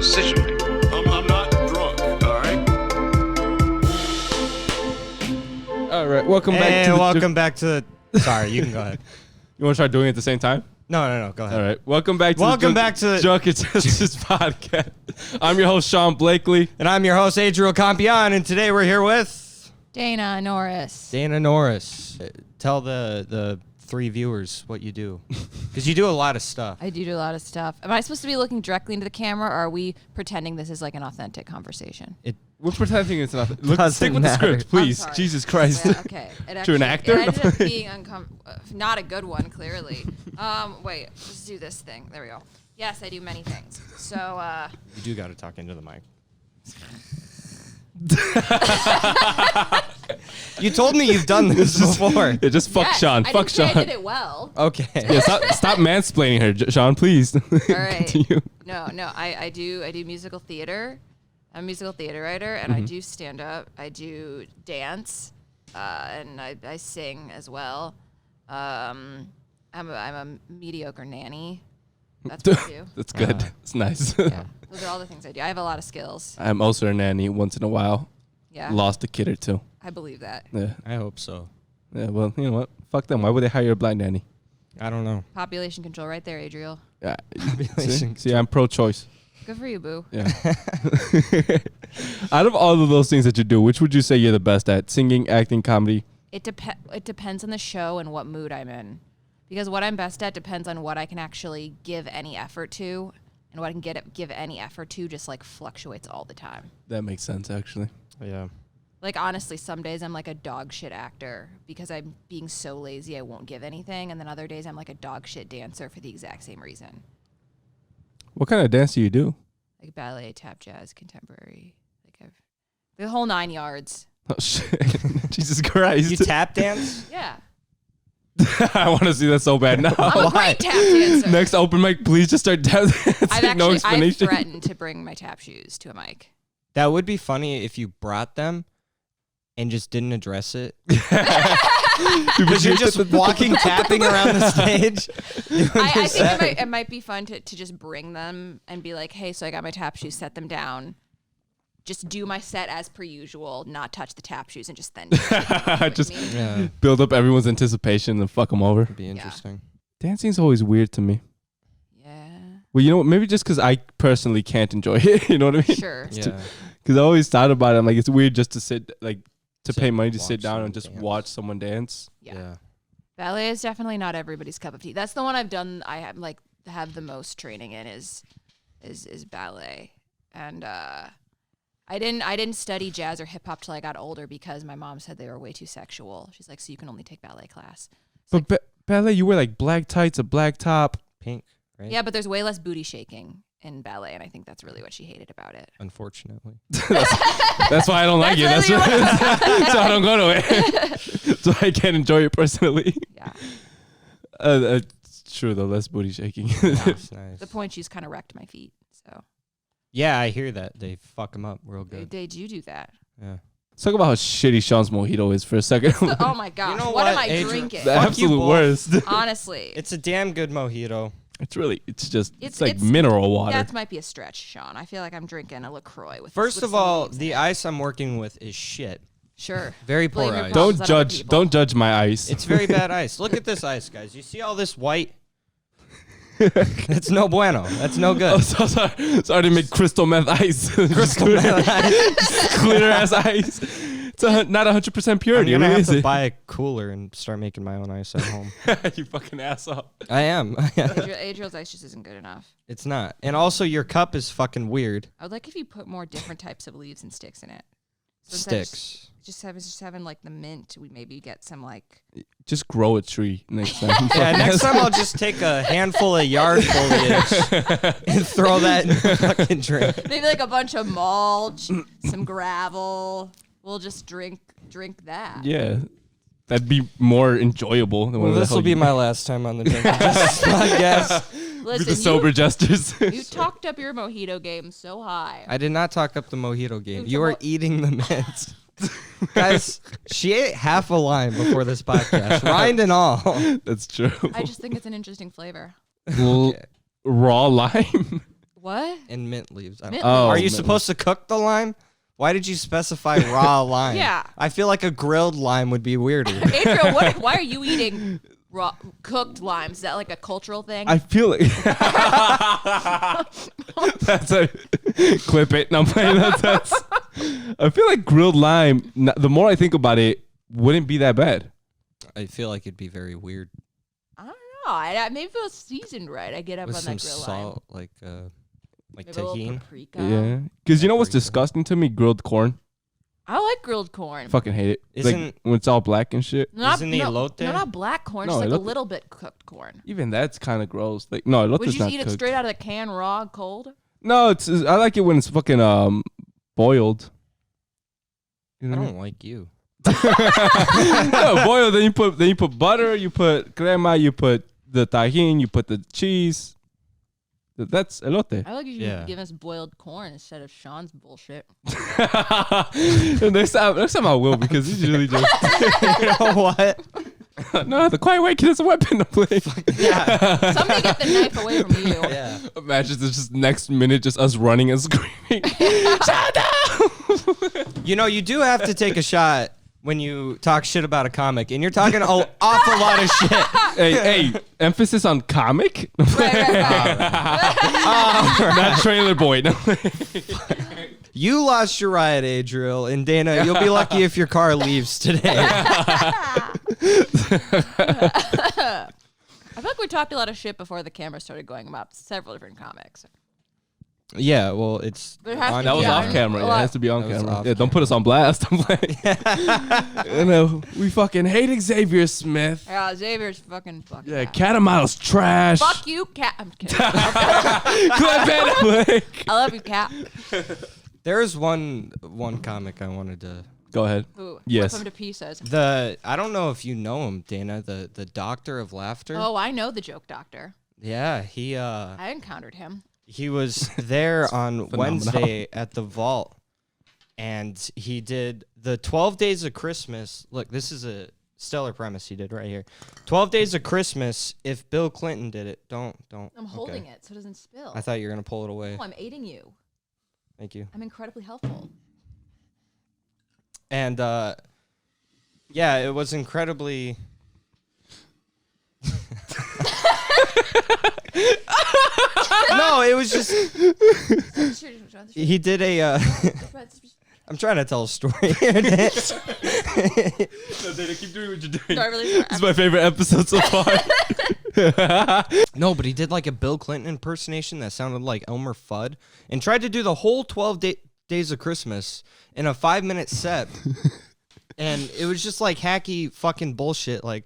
decision making. I'm not drunk, all right, welcome back to the... Sorry, you can go ahead. You want to try doing it at the same time? No, go ahead. All right, welcome back to the Drunken Jesters podcast. I'm your host, Sean Blakely. And I'm your host, Adriel Campion, and today we're here with... Norris. Dana Norris. Tell the three viewers what you do. Because you do a lot of stuff. I do a lot of stuff. Am I supposed to be looking directly into the camera, or are we pretending this is like an authentic conversation? We're pretending it's nothing. Stick with matter. the script, please. Jesus Christ. Yeah, okay. To an actor? It ended up being not a good one, clearly. Wait, let's do this thing. There we go. Yes, I do many things. So, You do got to talk into the mic. You told me you've done this before. Yeah, just fuck Sean. I Fuck didn't say Sean. I did it well. Okay. Yeah, stop mansplaining her, Sean, please. All right. Continue. No, I do musical theater. I'm a musical theater writer, and I do stand up. I do dance, and I sing as well. I'm a mediocre nanny. That's what I do. That's good. It's nice. Yeah, those are all the things I do. I have a lot of skills. I'm also a nanny once in a while. Yeah, Lost a kid or two. I believe that. Yeah. I hope so. Yeah, well, you know what? Fuck them. Why would they hire a black nanny? I don't know. Population control right there, Adriel. Yeah. Population See, I'm pro-choice. Good for you, boo. Yeah. Out of all of those things that you do, which would you say you're the best at? Singing, acting, comedy? It depends on the show and what mood I'm in. Because what I'm best at depends on what I can actually give any effort to. And what I can give any effort to just like fluctuates all the time. That makes sense, actually. Yeah. Like, honestly, some days I'm like a dog shit actor because I'm being so lazy I won't give anything. And then other days I'm like a dog shit dancer for the exact same reason. What kind of dance do you do? Like ballet, tap, jazz, contemporary. Like the whole 9 yards. Oh, shit. Jesus Christ. You tap dance? Yeah. I want to see that so bad now. I'm a great tap dancer. Next open mic, please just start tap dancing. I've threatened to bring my tap shoes to a mic. That would be funny if you brought them and just didn't address it. Because you're just walking, tapping around the stage. I think it might be fun to just bring them and be like, hey, so I got my tap shoes, set them down. Just do my set as per usual, not touch the tap shoes, and just then just build up everyone's anticipation and fuck them over. It'd be interesting. Yeah. Dancing's always weird to me. Yeah. Well, you know what? Maybe just because I personally can't enjoy it. You know what I mean? Sure. Yeah. Because I always thought about it. I'm like, it's weird just to sit, like, to pay money to sit down and just dance. watch someone dance. Yeah. Ballet is definitely not everybody's cup of tea. That's the one I've done. I have the most training in is ballet, and I didn't study jazz or hip hop till I got older because my mom said they were way too sexual. She's like, so you can only take ballet class. But ballet, you wear like black tights, a black top. Pink, right? Yeah, but there's way less booty shaking in ballet, and I think that's really what she hated about it. Unfortunately. That's why I don't like it. That's why so I don't go to it. So I can't enjoy it personally. Yeah. It's true though, less booty shaking. That's nice. The point, she's kind of wrecked my feet. So. Yeah, I hear that. They fuck them up real good. They do that. Yeah. Let's talk about how shitty Sean's mojito is for a second. Oh my gosh. You know what am I Adrian? drinking? The absolute worst. Honestly. It's a damn good mojito. It's It's like mineral water. That might be a stretch, Sean. I feel like I'm drinking a LaCroix with. First with of some all, leaves the in it. ice I'm working with is shit. Sure. Very poor Blame your ice. problems on other people. Don't judge my ice. It's very bad ice. Look at this ice, guys. You see all this white? That's no bueno. That's no good. Oh, sorry to make crystal meth ice. Crystal meth ice. Clear as ice. It's not 100% purity. I'm gonna have is to it? buy a cooler and start making my own ice at home. You fucking asshole. I am. Adriel's ice just isn't good enough. It's not. And also, your cup is fucking weird. I would like if you put more different types of leaves and sticks in it. So Sticks. Just having like the mint. We maybe get some like. Just grow a tree next time. Yeah, next time I'll just take a handful of yard foliage and throw that in the fucking drink. Maybe like a bunch of mulch, some gravel. We'll just drink that. Yeah. That'd be more enjoyable than Well, this will be my last time on the Drunken Jesters podcast. Listen, the sober jesters. You talked up your mojito game so high. I did not talk up the mojito game. It You was are eating the mints. Guys, she ate half a lime before this podcast, rind and all. That's true. I just think it's an interesting flavor. Raw lime. What? And mint leaves. Mint Are leaves. you supposed to cook the lime? Why did you specify raw lime? Yeah. I feel like a grilled lime would be weirder. Adriel, why are you eating raw cooked limes? Is that like a cultural thing? I feel like that's a clip it. No, I'm playing. That's. I feel like grilled lime. The more I think about it, wouldn't be that bad. I feel like it'd be very weird. I don't know. Maybe if it was seasoned right, I get up With on some that grill salt, lime. like Maybe a little tahini. paprika. Yeah, because you know what's Paprika. disgusting to me? Grilled corn. I like grilled corn. Fucking hate it. Isn't- Like when it's all black and shit. Isn't elote? No, not black corn. No, Just like a elote- little bit cooked corn. Even that's kind of gross. Like no, Would elote's you not just eat cooked. it straight out of the can, raw, cold? No, I like it when it's fucking boiled. You I know? don't like you. No, boiled. Then you put butter. You put crema. You put the tahini. You put the cheese. That's elote. I like you Yeah. should give us boiled corn instead of Sean's bullshit. next time I will because he's really just You know what? no. The quiet way kid is a weapon to play. Yeah. Somebody get the knife away from you. Yeah. Imagine this just next minute just us running and screaming. Shut down! You know, you do have to take a shot when you talk shit about a comic, and you're talking an awful lot of shit. hey, emphasis on comic, Right. not trailer boy. No. You lost your ride, Adriel, and Dana, you'll be lucky if your car leaves today. I feel like we talked a lot of shit before the camera started going about several different comics. Yeah, well, it's But it has on to That was Yeah, off I- camera. a It lot- has to be on That was camera. off Yeah, don't put us on blast. I'm playing. You know, we fucking hate Xavier Smith. Yeah, Xavier's fucking Yeah, cat. Cat and Mouse trash. Fuck you, cat. I'm kidding. Clip it. I love you, cat. There's one comic I wanted to. Go ahead. Ooh, Yes. Rip him to pieces. I don't know if you know him, Dana, the Doctor of Laughter. Oh, I know the joke doctor. Yeah, he I encountered him. was there on phenomenal. Wednesday at the Vault, and he did the 12 Days of Christmas. Look, this is a stellar premise he did right here. 12 Days of Christmas. If Bill Clinton did it, don't. I'm holding it so it doesn't spill. I thought you were gonna pull it away. No, I'm aiding you. Thank you. I'm incredibly helpful. And yeah, it was incredibly. No, it was just he did a. I'm trying to tell a story here. Dan. No, Dana, keep doing what you're doing. No, I really- This is my favorite episode so far. No, but he did like a Bill Clinton impersonation that sounded like Elmer Fudd, and tried to do the whole 12 Days of Christmas in a 5-minute set. And it was just like hacky fucking bullshit. Like,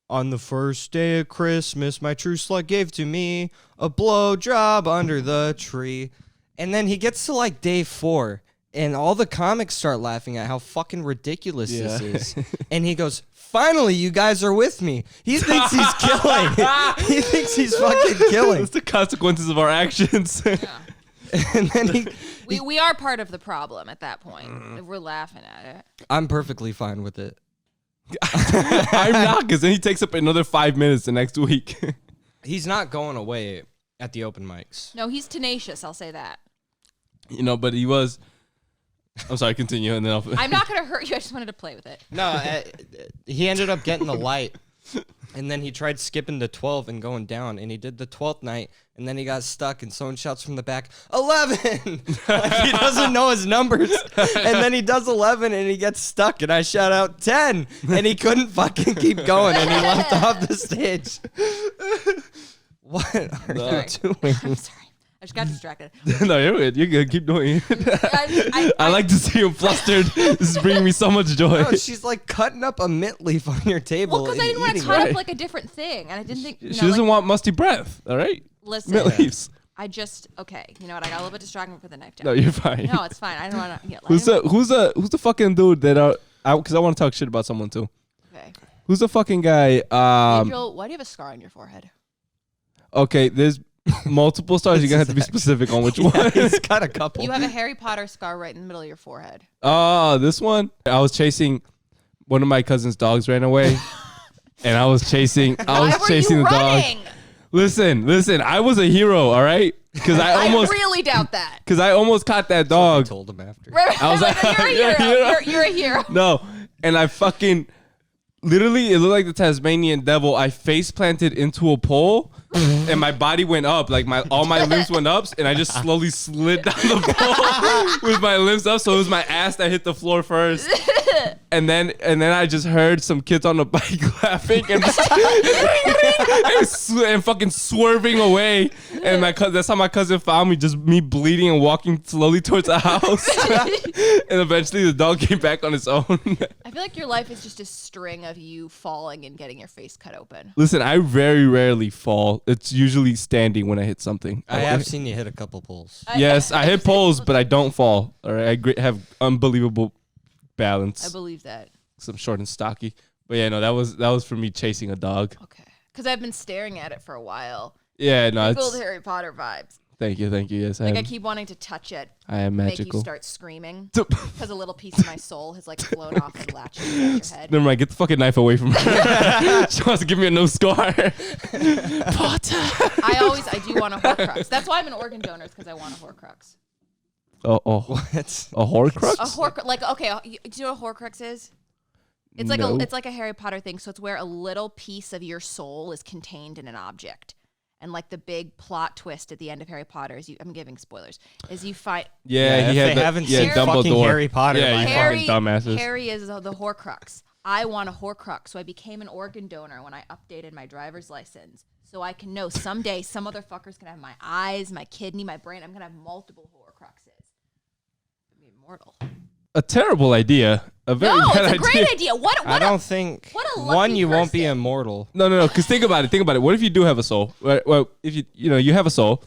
on the first day of Christmas, my true slut gave to me a blowjob under the tree. And then he gets to like day 4, and all the comics start laughing at how fucking ridiculous this is. And he goes, "Finally, you guys are with me." He thinks he's killing. He thinks he's fucking killing. It's the consequences of our actions. And then We are part of the problem at that point. If we're laughing at it. I'm perfectly fine with it. I'm not, because then he takes up another 5 minutes the next week. He's not going away at the open mics. No, he's tenacious. I'll say that. You know, but he was. I'm sorry, continue, and then I'll. I'm not gonna hurt you. I just wanted to play with it. No, he ended up getting the light, and then he tried skipping to 12 and going down, and he did the 12th night, and then he got stuck, and someone shouts from the back, 11! Like he doesn't know his numbers, and then he does 11, and he gets stuck, and I shout out 10, and he couldn't fucking keep going, and he left off the stage. What are you doing? I'm sorry. I just got distracted. No, you're good. You're good. Keep doing it. I like to see him flustered. This is bringing me so much joy. No, she's like cutting up a mint leaf on your table. Well, because I and didn't want to eating cut it. up like a different thing, and I didn't think. She doesn't want musty breath. All right. Listen, Mint leaves. I just okay. You know what? I got a little bit distracted with the knife down. No, you're fine. No, it's fine. I don't want to get. Who's the fucking dude that because I want to talk shit about someone too. Okay. Who's the fucking guy? Angel, why do you have a scar on your forehead? Okay, there's multiple stars. You're gonna have to be specific on which one. He's got a couple. You have a Harry Potter scar right in the middle of your forehead. Oh, this one. I was chasing one of my cousin's dogs ran away, and I was chasing. I was Why were chasing you the dog. running? Listen. I was a hero. All right. because I I almost really doubt that. caught that I dog. told him after. I was like, you're a you're a hero. hero. You're a hero. No, and I fucking literally, it looked like the Tasmanian devil. I face planted into a pole, and my body went up, like all my limbs went up, and I just slowly slid down the pole with my limbs up. So it was my ass that hit the floor first, and then I just heard some kids on the bike laughing and and fucking swerving away. And that's how my cousin found me, just me bleeding and walking slowly towards the house. And eventually the dog came back on its own. I feel like your life is just a string of you falling and getting your face cut open. Listen, I very rarely fall. It's usually standing when I hit something. I have seen you hit a couple poles. Yes, I hit poles, but I don't fall. All right, I have unbelievable balance. I believe that. 'Cause I'm short and stocky. But yeah, no, that was for me chasing a dog. Okay. Because I've been staring at it for a while. Yeah, no, Big old it's, Harry Potter vibes. thank you. Yes, Like I I am, keep wanting to touch it, I am make you magical. start screaming because a little piece of my soul has like flown off and latched against your head. Never mind, get the fucking knife away from her. She wants to give me a no scar. Potter. I do want a Horcrux. That's why I'm an organ donor, because I want a Horcrux. Oh, What? a Horcrux? A Horcrux, like, okay, do you know what a Horcrux is? It's like No. it's like a Harry Potter thing. So it's where a little piece of your soul is contained in an object. And like the big plot twist at the end of Harry Potter is I'm giving spoilers. Is you find Yeah, he if had they haven't seen Dumbledore. fucking Harry Potter, Yeah, by you now. fucking dumbasses. Harry is the Horcrux. I want a Horcrux, so I became an organ donor when I updated my driver's license, so I can know someday some motherfucker's gonna have my eyes, my kidney, my brain. I'm gonna have multiple Horcruxes. I'm immortal. A terrible idea. A very No, bad it's a idea. great idea. What I a don't think what a lucky one, you won't be person. immortal. No. Because think about it. What if you do have a soul? Well, if you have a soul.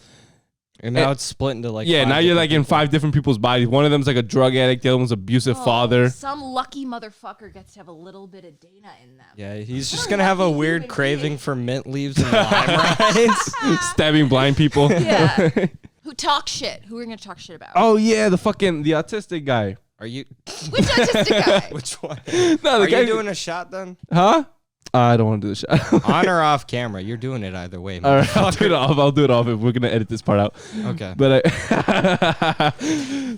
And now it's split into like Yeah, five now you're different like in 5 different people's bodies. One of them's like a drug addict. The other one's abusive Oh, father. Some lucky motherfucker gets to have a little bit of Dana in them. Yeah, he's just What a gonna have a lucky weird human craving being. for mint leaves and lime rides. Stabbing blind people. Yeah. Who talk shit? Who are we gonna talk shit about? Oh yeah, the autistic guy. Are you? Which autistic guy? Which one? No, the Are guy. you doing a shot then? Huh? I don't want to do the shot. On or off camera? You're doing it either way. All right, I'll do it off. I'll do it off if we're gonna edit this part out. Okay. But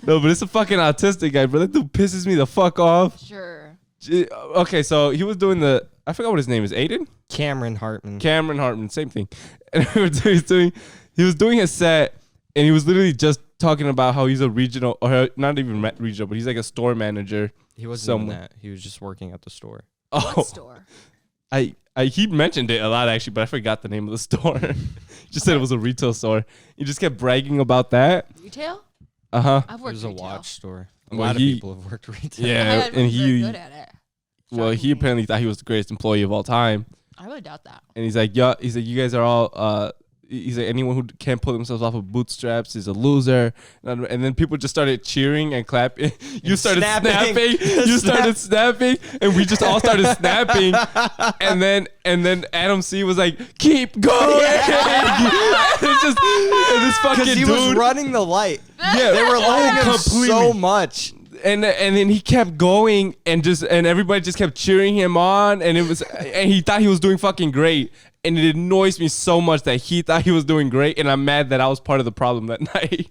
no, but it's a fucking autistic guy, bro. That dude pisses me the fuck off. Sure. Okay, so he was doing I forgot what his name is. Aiden? Cameron Hartman. Cameron Hartman, same thing. And he was doing a set, and he was literally just talking about how he's a regional, or not even regional, but he's like a store manager. He wasn't Someone- doing that. He was just working at the store. Oh, What store? he mentioned it a lot actually, but I forgot the name of the store. He just said it was a retail store. He just kept bragging about that. Retail? Uh-huh. I've It worked was a retail. watch store. A Well, lot of he- people have worked retail. Yeah, I'm and very he good at it. well, he Shockingly. apparently thought he was the greatest employee of all time. I really doubt that. And he's like, yeah, he's like, you guys are all he's like, anyone who can't pull themselves off of bootstraps is a loser. And then people just started cheering and clapping. You started snapping. You started snapping, and we just all started snapping. And then Adam C was like, keep going. It's just and this fucking Because he dude. was running the light. Yeah, They were lighting him completely. so much. And then he kept going and everybody just kept cheering him on, and he thought he was doing fucking great, and it annoys me so much that he thought he was doing great, and I'm mad that I was part of the problem that night.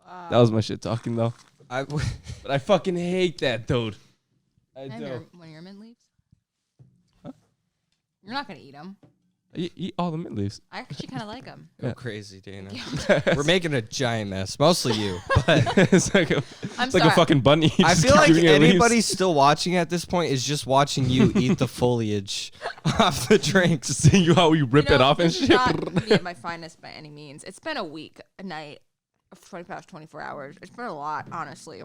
Wow. That was my shit talking though, I, but I fucking hate that dude. I And do. when your mint leaves? You're not going to eat them. I eat all the mint leaves. I actually kind of like them. go Yeah. crazy, Dana. We're making a giant mess. Mostly you. But It's like a I'm like a sorry. fucking bunny. You I just feel keep like giving it leaves. anybody still watching at this point is just watching you eat the foliage off the drinks. Just seeing you how you rip it off and this is shit. not me at my finest by any means. It's been a week, a night, of 20 past 24 hours. It's been a lot, honestly.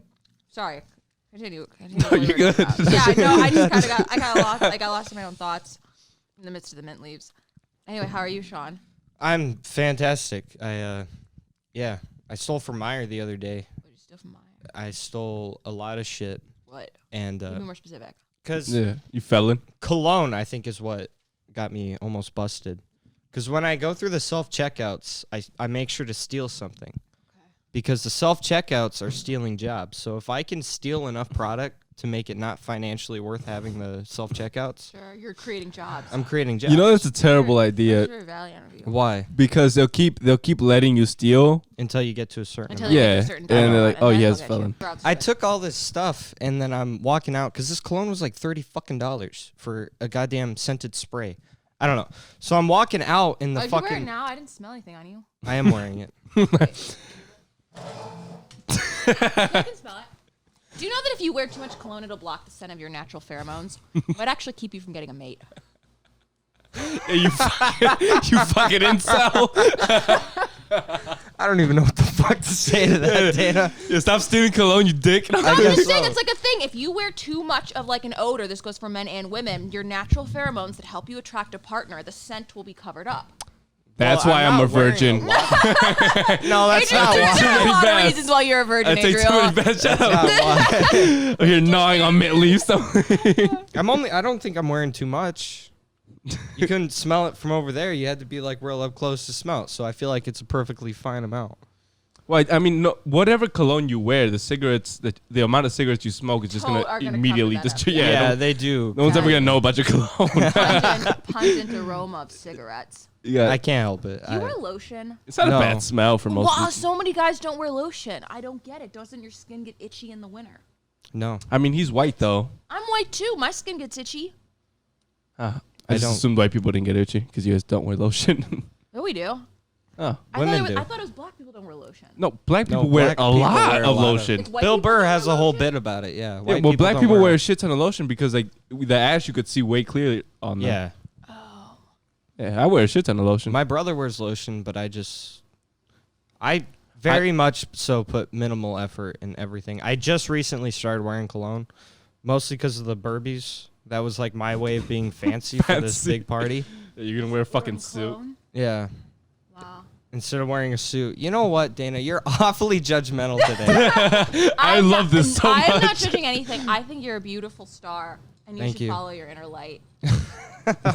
Sorry. Continue. No, you're good. Yeah, I know. I just kind of got lost. I got lost in my own thoughts in the midst of the mint leaves. Anyway, how are you, Sean? I'm fantastic. I stole from Meyer the other day. What did you steal from mine? I stole a lot of shit. What? And Be more specific. because Yeah, you felon. cologne, I think, is what got me almost busted. Because when I go through the self-checkouts, I make sure to steal something. Okay. Because the self-checkouts are stealing jobs. So if I can steal enough product to make it not financially worth having the self-checkouts. Sure, you're creating jobs. I'm creating jobs. You know that's a terrible idea That's very valiant of you. Why? because they'll keep letting you steal. Until you get to a certain Until amount. you get to Yeah, a certain and they're dollar like, amount, oh, and he then has they'll get you. felon. For obfuscation. I took all this stuff and then I'm walking out because this cologne was like $30 fucking for a goddamn scented spray. I don't know. So I'm walking out in the Oh, you wear it fucking. now? I didn't smell anything on you. I am wearing it. You can smell it. Do you know that if you wear too much cologne, it'll block the scent of your natural pheromones? It might actually keep you from getting a mate. Yeah, you fucking incel. I don't even know what the fuck to say to that, Dana. Yeah, stop stealing cologne, you dick. I'm guess just saying so. it's like a thing. If you wear too much of like an odor, this goes for men and women, your natural pheromones that help you attract a partner, the scent will be covered up. That's Well, why I'm I'm a not wearing virgin. No, that's not There's why. a lot of bad. reasons why you're a virgin, I take too Adriel. many bad shut up. Not why. I'm here gnawing on mint leaves. I don't think I'm wearing too much. You couldn't smell it from over there. You had to be like real up close to smell it. So I feel like it's a perfectly fine amount. Well, I mean, no, whatever cologne you wear, the cigarettes, the amount of cigarettes you smoke is just Oh, gonna are gonna immediately cover that destroy. up. Yeah, Yeah, no, they do. no one's ever gonna know about your cologne. Pungent aroma of cigarettes. Yeah, I can't help it. Do you wear lotion? it's not No. a bad smell for most Wow, people. so many guys don't wear lotion. I don't get it. Doesn't your skin get itchy in the winter? No. I mean, he's white though. I'm white too. My skin gets itchy. I I just don't. assumed white people didn't get itchy because you guys don't wear lotion. No, we do. Oh Women do. I thought it was black people don't wear lotion. no, black No, people wear black a people lot wear a of lot of- lotion. It's white Bill people Burr don't has wear a whole lotion? bit about it. Yeah. Yeah, well, black don't people wear a it. shit ton of lotion because like the ash you could see way clearly on them. Yeah. Yeah, I wear a shit ton of lotion. My brother wears lotion, but I very much so put minimal effort in everything. I just recently started wearing cologne, mostly because of the Burbies. That was like my way of being fancy for this Fancy. big party. You're gonna wear a fucking Wearing suit. cologne? Yeah. Wow. Instead of wearing a suit. You know what, Dana? You're awfully judgmental today. I love this so I'm not much. judging anything. I think you're a beautiful star, and you Thank should you. follow your inner light.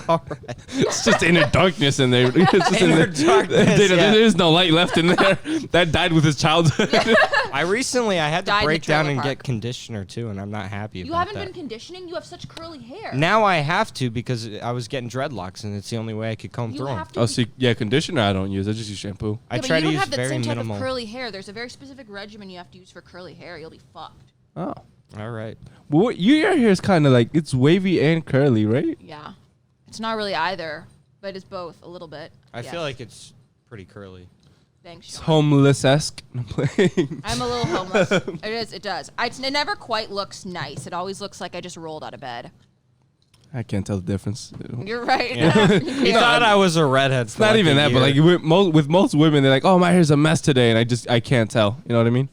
All right. It's just inner darkness in there. It's just in Inner there. darkness, yeah. There is no light left in there. That died with his childhood. I had to Died in break the down trailer and park. get conditioner too, and I'm not happy You about haven't that. been conditioning. You have such curly hair. Now I have to because I was getting dreadlocks, and it's the only way I could comb You through them. have to. Oh, see, yeah, conditioner I don't use. I just use shampoo. I Yeah, but try you to don't use have the very same type minimal. of curly hair. There's a very specific regimen you have to use for curly hair. You'll be fucked. Oh. All right. Well, your hair is kind of like, it's wavy and curly, right? Yeah. It's not really either, but it's both a little bit. I Yes. feel like it's pretty curly. Thanks, It's Sean. homeless-esque. I'm a little homeless. It is. It does. It never quite looks nice. It always looks like I just rolled out of bed. I can't tell the difference. You're right. He thought I was a redhead. It's not even that, but like with most women, they're like, "Oh, my hair's a mess today," and I can't tell. You know what I mean?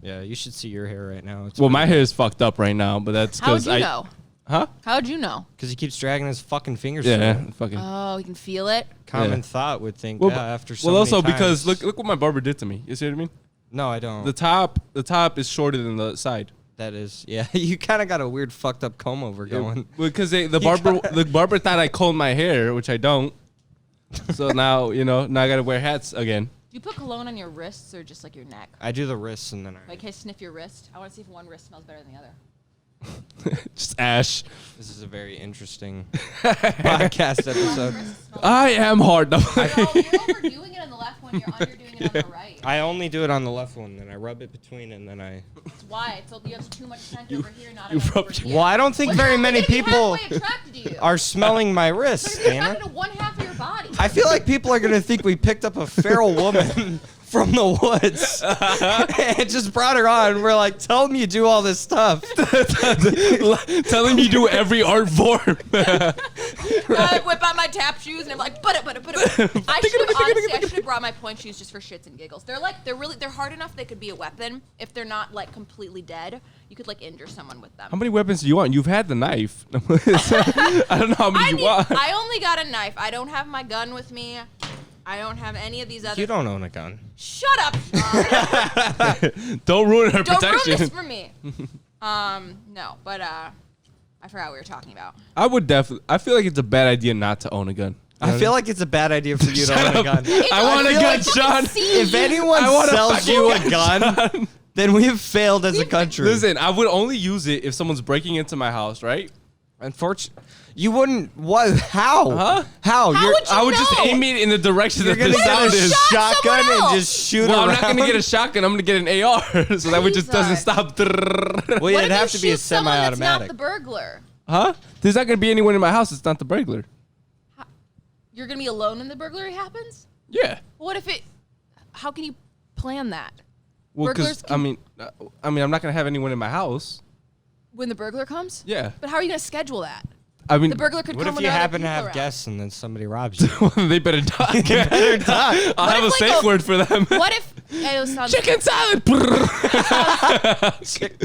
yeah, you should see your hair right now. It's Well, my hair is fucked up right now, but that's How'd because you know? Huh? How'd you know? because he keeps dragging his fucking fingers. Yeah, through it. fucking. Oh, you can feel it. Common Yeah. thought would think. Well, After so well, also many because times- look what my barber did to me. You see what I mean? No, I don't. The top is shorter than the side. That is, yeah. You kind of got a weird fucked up comb over going. Because the barber thought I combed my hair, which I don't. So now I gotta wear hats again. Do you put cologne on your wrists or just like your neck? I do the wrists and then I. Like, hey, sniff your wrist. I want to see if one wrist smells better than the other. Just ash. This is a very interesting podcast episode. I am hard. No, you're overdoing it on the left one. You're underdoing it on the right. I only do it on the left one, then I rub it between, and then I. That's why. It's, you have too much scent over here, not you enough rubbed over here. Well, I don't think What's very wrong with many it if you people halfway attracted to you? are smelling my wrists, You're Dana. attracted to one half of your body. I feel like people are gonna think we picked up a feral woman from the woods and just brought her on. And we're like, tell him you do all this stuff. Tell him you do every art form. I whip out my tap shoes and I'm like, put it. I should have brought my point shoes just for shits and giggles. They're hard enough they could be a weapon if they're not like completely dead. You could like injure someone with them. How many weapons do you want? You've had the knife. I don't know how many you want. I only got a knife. I don't have my gun with me. I don't have any of these other. You don't own a gun. Shut up. Sean. Don't ruin her Don't protection. ruin this for me. No, but I forgot what we were talking about. I would definitely. I feel like it's a bad idea not to own a gun. I feel like it's a bad idea for you to own a gun. I want a feel gun, like- Sean. If anyone I want a sells fucking you a gun, then we have failed as a country. Listen, I would only use it if someone's breaking into my house, right? Unfortunately, you wouldn't. What? How? Huh? How? How would you I would just know? aim it in the direction You're that gonna the get sound a is. shotgun someone and else. just shoot Well, around. I'm not gonna get a shotgun. I'm gonna get an AR, so that way just doesn't stop. Well, What it'd if have you to be a shoot someone that's not semi-automatic. the burglar? Huh? There's not gonna be anyone in my house. It's not the burglar. You're gonna be alone when the burglary happens? Yeah. What if it? How can you plan that? Well, because Burglars can- I'm not gonna have anyone in my house. When the burglar comes? Yeah. But how are you gonna schedule that? I mean, The burglar could What come if when you there are other happen to people have around. guests and then somebody robs you? they better die. Better die. I'll have if, a like, safe word for them. What if it sounds Chicken salad.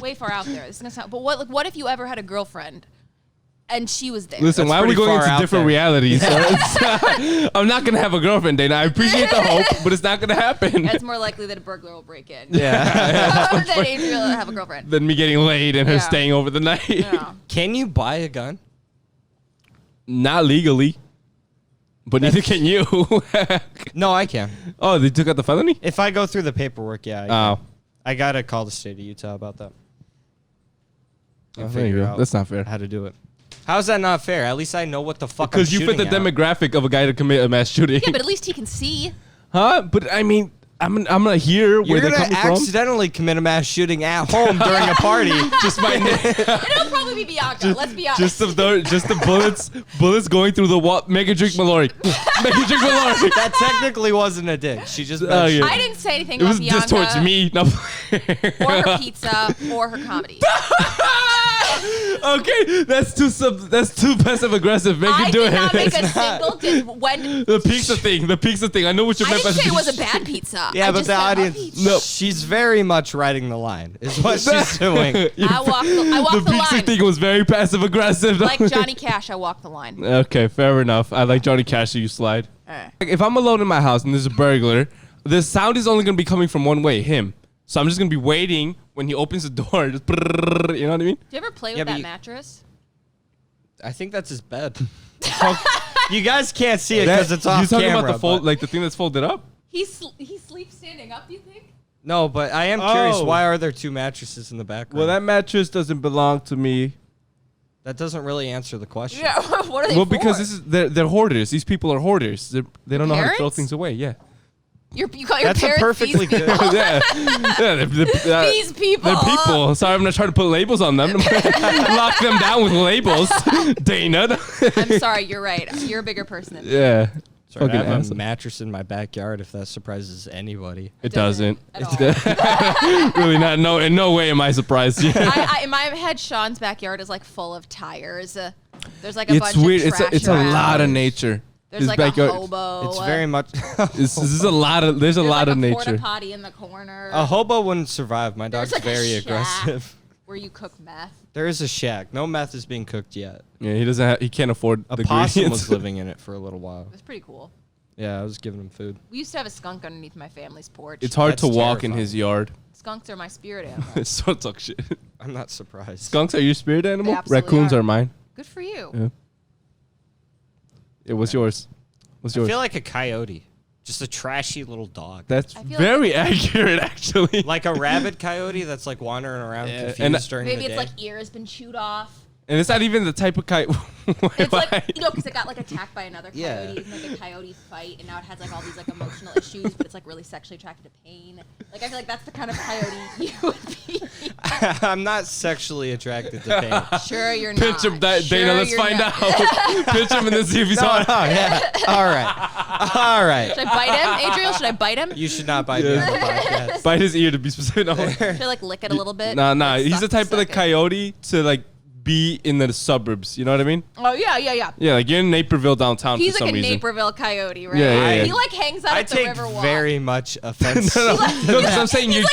way far out there? This is gonna sound. But what if you ever had a girlfriend, and she was there? Listen, That's why are we pretty going far into out different there. realities? I'm not gonna have a girlfriend, Dana. I appreciate the hope, but it's not gonna happen. It's more likely that a burglar will break in. Yeah. Than Adriel will have a girlfriend. Than me getting laid and her Yeah. staying over the night. Yeah. Can you buy a gun? Not legally, but neither can you. No, I can. Oh, they took out the felony? If I go through the paperwork, yeah. Oh, I gotta call the state of Utah about that. And there you figure go. out That's not fair. how to do it. How's that not fair? At least I know what the fuck I'm Because you fit the shooting at. demographic of a guy to commit a mass shooting. Yeah, but at least he can see. Huh? But I mean, I'm not here where You're they're gonna coming from. accidentally commit a mass shooting at home during a party. Just my name. It'll probably be Bianca. Let's be honest. Just the bullets going through the wall. Make a drink, Mallory. Make a drink, Mallory. That technically wasn't a dig. She just Oh, yeah. I didn't say anything It about was Bianca just towards me. No. or her pizza or her comedy. Okay, that's too passive aggressive. Make I it do did it. not make a It's not. single diss. When The pizza thing. I know what you I meant by didn't say it was a pizza. bad pizza. Yeah, I but just the said a audience, pizza. No. she's very much riding the line, is what she's doing. I walk The the pizza line. thing was very passive aggressive. Like Johnny Cash, I walk the line. Okay, fair enough. I like Johnny Cash, so you slide. Like, if I'm alone in my house and there's a burglar, the sound is only going to be coming from one way, him. So I'm just going to be waiting when he opens the door. Just brrrr, you know what I mean? Do you ever play Yeah, with but that you- mattress? I think that's his bed. You guys can't see it because it's off You're talking camera. about the fold, but- like the thing that's folded up? He sleeps standing up, do you think? No, but I am curious. Oh. Why are there two mattresses in the background? Well, that mattress doesn't belong to me. that doesn't really answer the question. Yeah, what are they Well, for? because they're hoarders. These people are hoarders. They don't know how to throw Parents? things away. Yeah. You call your That's a parents perfectly these good. people? yeah. These people. They're people. Sorry, I'm not trying to put labels on them. Lock them down with labels. Dana. I'm sorry, you're right. You're a bigger person than me. Yeah. Sorry, I Fucking have a asshole. mattress in my backyard. If that surprises anybody. It doesn't. At all. Really not. No, in no way am I surprised. In my head, Sean's backyard is like full of tires. There's like a bunch It's weird. of trash It's a lot of around. nature. There's His like backyard. a hobo. It's very much. This is a lot of. There's a There's lot like of a porta nature. potty in the corner. A hobo wouldn't survive. My There's dog's like a very shack aggressive. where you cook meth. There is a shack. No meth is being cooked yet. Yeah, he doesn't. He can't afford A the possum ingredients. was living in it for a little while. It was pretty cool. Yeah, I was giving him food. We used to have a skunk underneath my family's porch. It's hard That's to walk in terrifying. his yard. Skunks are my spirit animal. So talk shit. I'm not surprised. Skunks are your spirit animal. absolutely Raccoons are. are mine. Good for you. Yeah. What's yours? What's I yours? feel like a coyote. Just a trashy little dog. That's I feel very accurate, actually. Like a rabid coyote that's like wandering around Yeah, confused and- during Maybe the its day. like ear has been chewed off. And it's not even the type of coyote. It's like, because it got like attacked by another coyote Yeah. in like a coyote fight, and now it has like all these like emotional issues, but it's like really sexually attracted to pain. Like I feel like that's the kind of coyote you would be. I'm not sexually attracted to pain. Sure, you're not. Pinch him, Dana. Sure, Let's you're find not. out. Pinch him and then see if he's No, hot. no, yeah. All right. All right. Should I bite him, Adriel? Should I bite him? You should not bite me on the podcast. Bite his ear to be specific. No. Should I like lick it a little bit? Nah. Like, He's the suck- type of like suck it? coyote to like be in the suburbs. You know what I mean? Oh yeah. Yeah, like you're in Naperville downtown He's for like some a reason. Naperville coyote, right? Yeah, yeah. He like hangs out I at the take river walk. very much offense. No, because I'm saying you're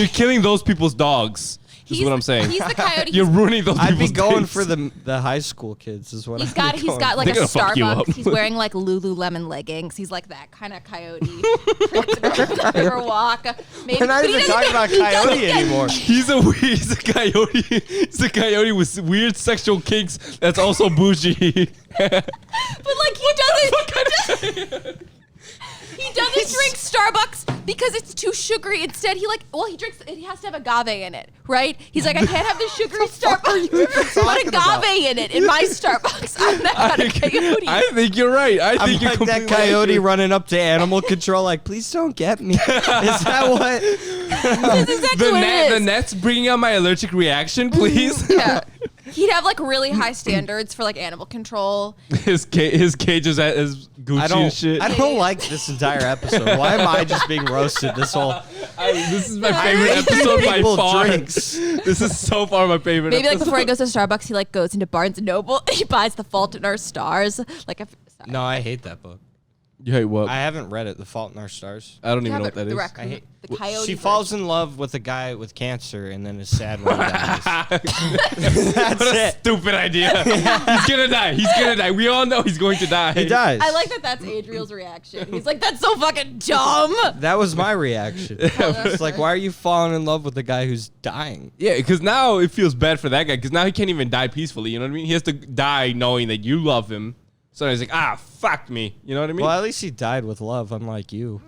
killing those people's dogs. Is He's- what I'm saying. He's the coyote. You're ruining those I'd people's be going days. for the high school kids is what He's I'd got be he's going got for. like They're a gonna fuck you Starbucks. up. He's wearing like Lululemon leggings. He's like that kind of coyote. Prancing around the river walk. Maybe, We're not but he even doesn't talking get- about he doesn't coyote get- anymore. He's a coyote. He's a coyote with weird sexual kinks. That's also bougie. But like he doesn't. He doesn't drink Starbucks because it's too sugary. Instead, he has to have agave in it, right? He's like, I can't have the sugary Starbucks. Put agave in it in my Starbucks. I'm that kind of coyote. I think you're right. I think I'm you're like completely that coyote accurate. running up to animal control, like, please don't get me. Is that what? That's exactly what it The is. net's bringing out my allergic reaction, please. Yeah. He'd have like really high standards for like animal control. His cage is at his Gucci and shit. I don't like this entire episode. Why am I just being roasted this whole? This is my favorite episode by People far. drinks. This is so far my favorite. Maybe like episode. before he goes to Starbucks, he like goes into Barnes and Noble. He buys The Fault in Our Stars. Like, sorry. No, I hate that book. You hate what? I haven't read it. The Fault in Our Stars. I don't even Yeah, know but what that the is. raccoon, I hate- the coyote. She version. falls in love with a guy with cancer and then is sad when he dies. That's What a it. stupid idea. He's gonna die. He's gonna die. We all know he's going to die. He dies. I like that. That's Adriel's reaction. He's like, "That's so fucking dumb." That was my reaction. It's like, why are you falling in love with the guy who's dying? Yeah, because now it feels bad for that guy. Because now he can't even die peacefully. You know what I mean? He has to die knowing that you love him. So he's like, fuck me. You know what I mean? Well, at least he died with love, unlike you.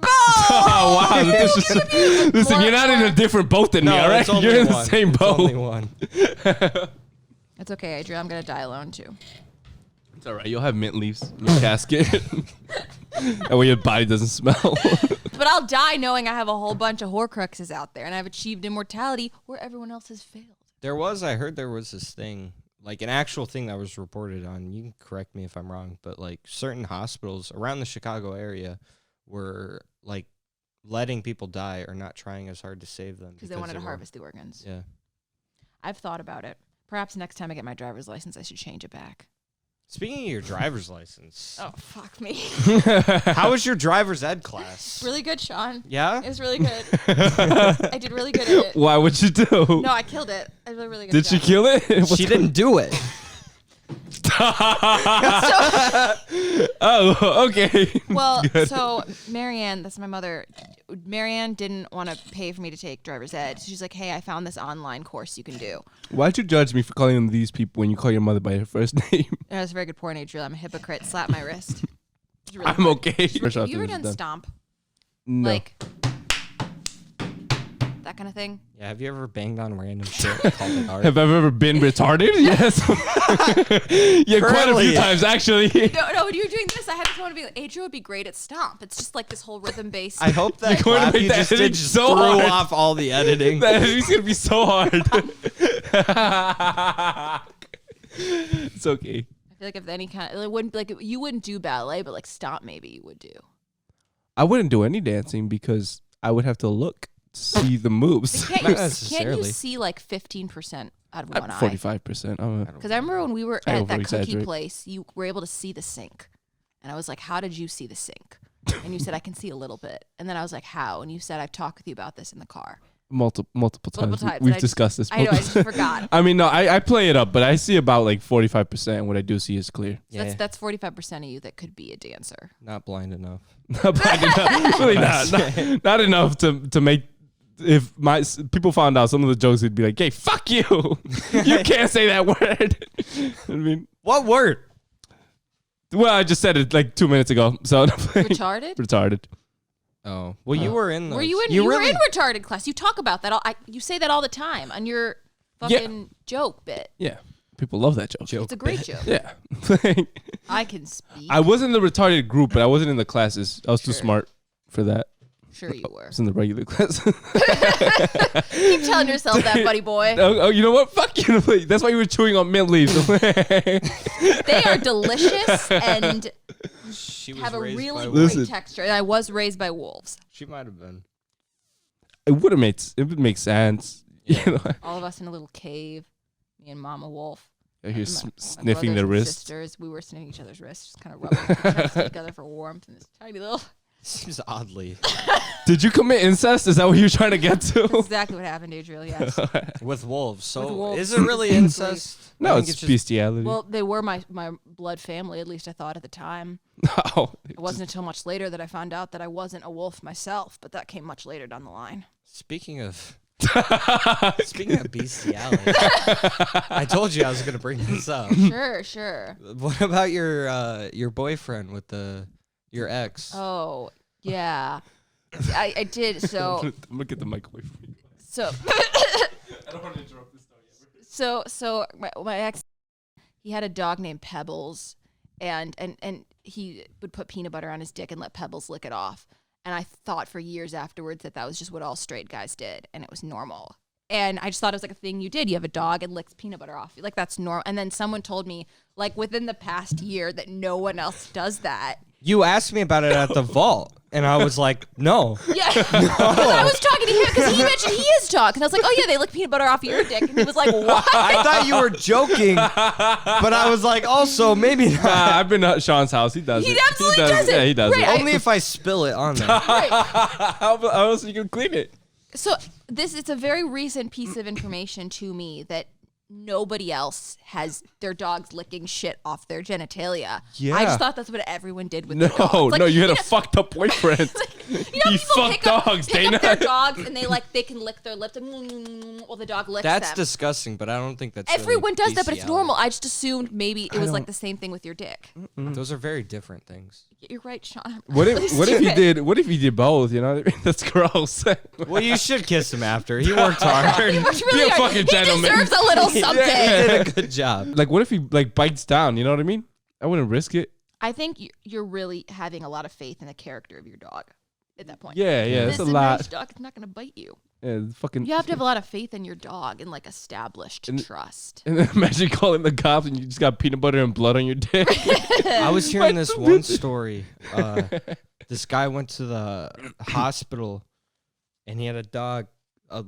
Oh wow! Listen, you're not in a different boat than me. All right, it's only you're in the one. same It's boat. only one. It's okay, Adriel. I'm gonna die alone too. It's all right. You'll have mint leaves in your casket. That way your body doesn't smell. But I'll die knowing I have a whole bunch of Horcruxes out there, and I've achieved immortality where everyone else has failed. I heard there was this thing, like an actual thing that was reported on. You can correct me if I'm wrong, but like certain hospitals around the Chicago area were like letting people die or not trying as hard to save them Because they wanted to were- harvest the organs. Yeah. I've thought about it. Perhaps next time I get my driver's license, I should change it back. Speaking of your driver's license, Oh, fuck me. how was your driver's ed class? Really good, Sean. Yeah. It was really good. I did really good at it. Why would you do? No, I killed it. I did a really good Did she job. kill it? What's She didn't do it. Oh, okay. Well, Good. so Marianne, that's my mother. Marianne didn't want to pay for me to take driver's ed. So she's like, "Hey, I found this online course you can do." Why'd you judge me for calling them these people when you call your mother by her first name? That was a very good point, Adriel. I'm a hypocrite. Slap my wrist. It's really I'm fun. okay. Have you ever done stomp? No. Like that kind of thing? Yeah. Have you ever banged on random shit and called it art? Have I ever been retarded? Yes. Yeah, quite a Currently, few yeah. times actually. No, when you were doing this, I had to want to be like, Adriel would be great at stomp. It's just like this whole rhythm based. I hope that You're going to clap make you that just did editing just so threw hard. off all the editing. That is gonna be so hard. It's okay. I feel like if any kind of, it wouldn't like you wouldn't do ballet, but like stomp maybe you would do. I wouldn't do any dancing because I would have to look to see the moves. Can't Not you necessarily. see like 15% out of one eye? 45%. Because I remember when we were I at that cookie over-exaggerate. place, you were able to see the sink. And I was like, how did you see the sink? And you said, I can see a little bit. And then I was like, how? And you said, I've talked with you about this in the car. Multiple times. times. We've I just- discussed this. I know, I just forgot. I mean, no, I play it up, but I see about like 45%. What I do see is clear. So Yeah. that's 45% of you that could be a dancer. Not blind enough. Not blind enough. Really not enough to make. If people found out some of the jokes, it'd be like, "Hey, fuck you! You can't say that word." I mean, What word? well, I just said it like 2 minutes ago. So Retarded? retarded. Oh, well, you were in those. Were you in? You were in retarded class. You talk about that. You say that all the time on your fucking joke bit. Yeah, people love that joke. It's a great joke. Yeah, I can speak. I wasn't in the retarded group, but I wasn't in the classes. I was too Sure. smart for that. Sure you were. I was in the regular class. Keep telling yourself that, buddy boy. Oh, you know what? Fuck you. That's why you were chewing on mint leaves. They are delicious and She was have a raised really by great wolves. Listen. texture. And I was raised by wolves. She might have been. It would have made. It would make sense. You know, All of us in a little cave. Me and Mama Wolf. you're My- sniffing my the brothers and wrist. Sisters. We were sniffing each other's wrists, just kind of rubbing each other together for warmth in this tiny little. Seems oddly. Did you commit incest? Is that what you're trying to get That's to? exactly what happened, Adriel. Yes. With wolves. So With wolves. is it really incest? No, I think it's just- bestiality. Well, they were my blood family. At least I thought at the time. No, It wasn't until much later that I found out that I wasn't a wolf myself. But that came much later down the line. Speaking of bestiality, I told you I was gonna bring this up. Sure. What about your boyfriend with your ex? Oh, Yeah, I did. So I'm gonna get the mic away from you. so I don't want to interrupt this story ever. so my ex, he had a dog named Pebbles, and he would put peanut butter on his dick and let Pebbles lick it off. And I thought for years afterwards that was just what all straight guys did, and it was normal. And I just thought it was like a thing you did. You have a dog and licks peanut butter off. Like, that's normal. And then someone told me, like, within the past year that no one else does that. You asked me about it at the vault, and I was like, no. Yeah. Because I was talking to him because he mentioned he is dog. And I was like, oh, yeah, they lick peanut butter off your dick. And he was like, what? I thought you were joking, but I was like, also, maybe not. I've been at Sean's house. He does it. He absolutely does it. Yeah, he does Right, it. Only if I spill it on there. Right. How else are you gonna clean it? So it's a very recent piece of information to me that nobody else has their dogs licking shit off their genitalia. Yeah. I just thought that's what everyone did with their dogs. No, Like, no, you had know- a fucked up boyfriend. You know, He people fucked dogs, pick Dana. up their dogs and they can lick their lips and while the dog licks That's them. disgusting, but I don't think that's Everyone really does that, but it's bestiality. normal. I just assumed maybe it was like the same thing with your dick. Those are very different things. You're right, Sean. I'm What really if you stupid. did? What if you did both? You know what I mean? That's gross. Well, you should kiss him after. He worked hard. He worked really Be a hard. fucking He gentleman. deserves a little something. He did a good job. Like, what if he like bites down? You know what I mean? I wouldn't risk it. I think you're really having a lot of faith in the character of your dog at that point. Yeah, yeah, This that's a is lot. nice dog. It's not going to bite you. Yeah, fucking. You have to have a lot of faith in your dog and like established trust. And then imagine calling the cops and you just got peanut butter and blood on your dick. I was hearing this one story. This guy went to the hospital, and he had a dog,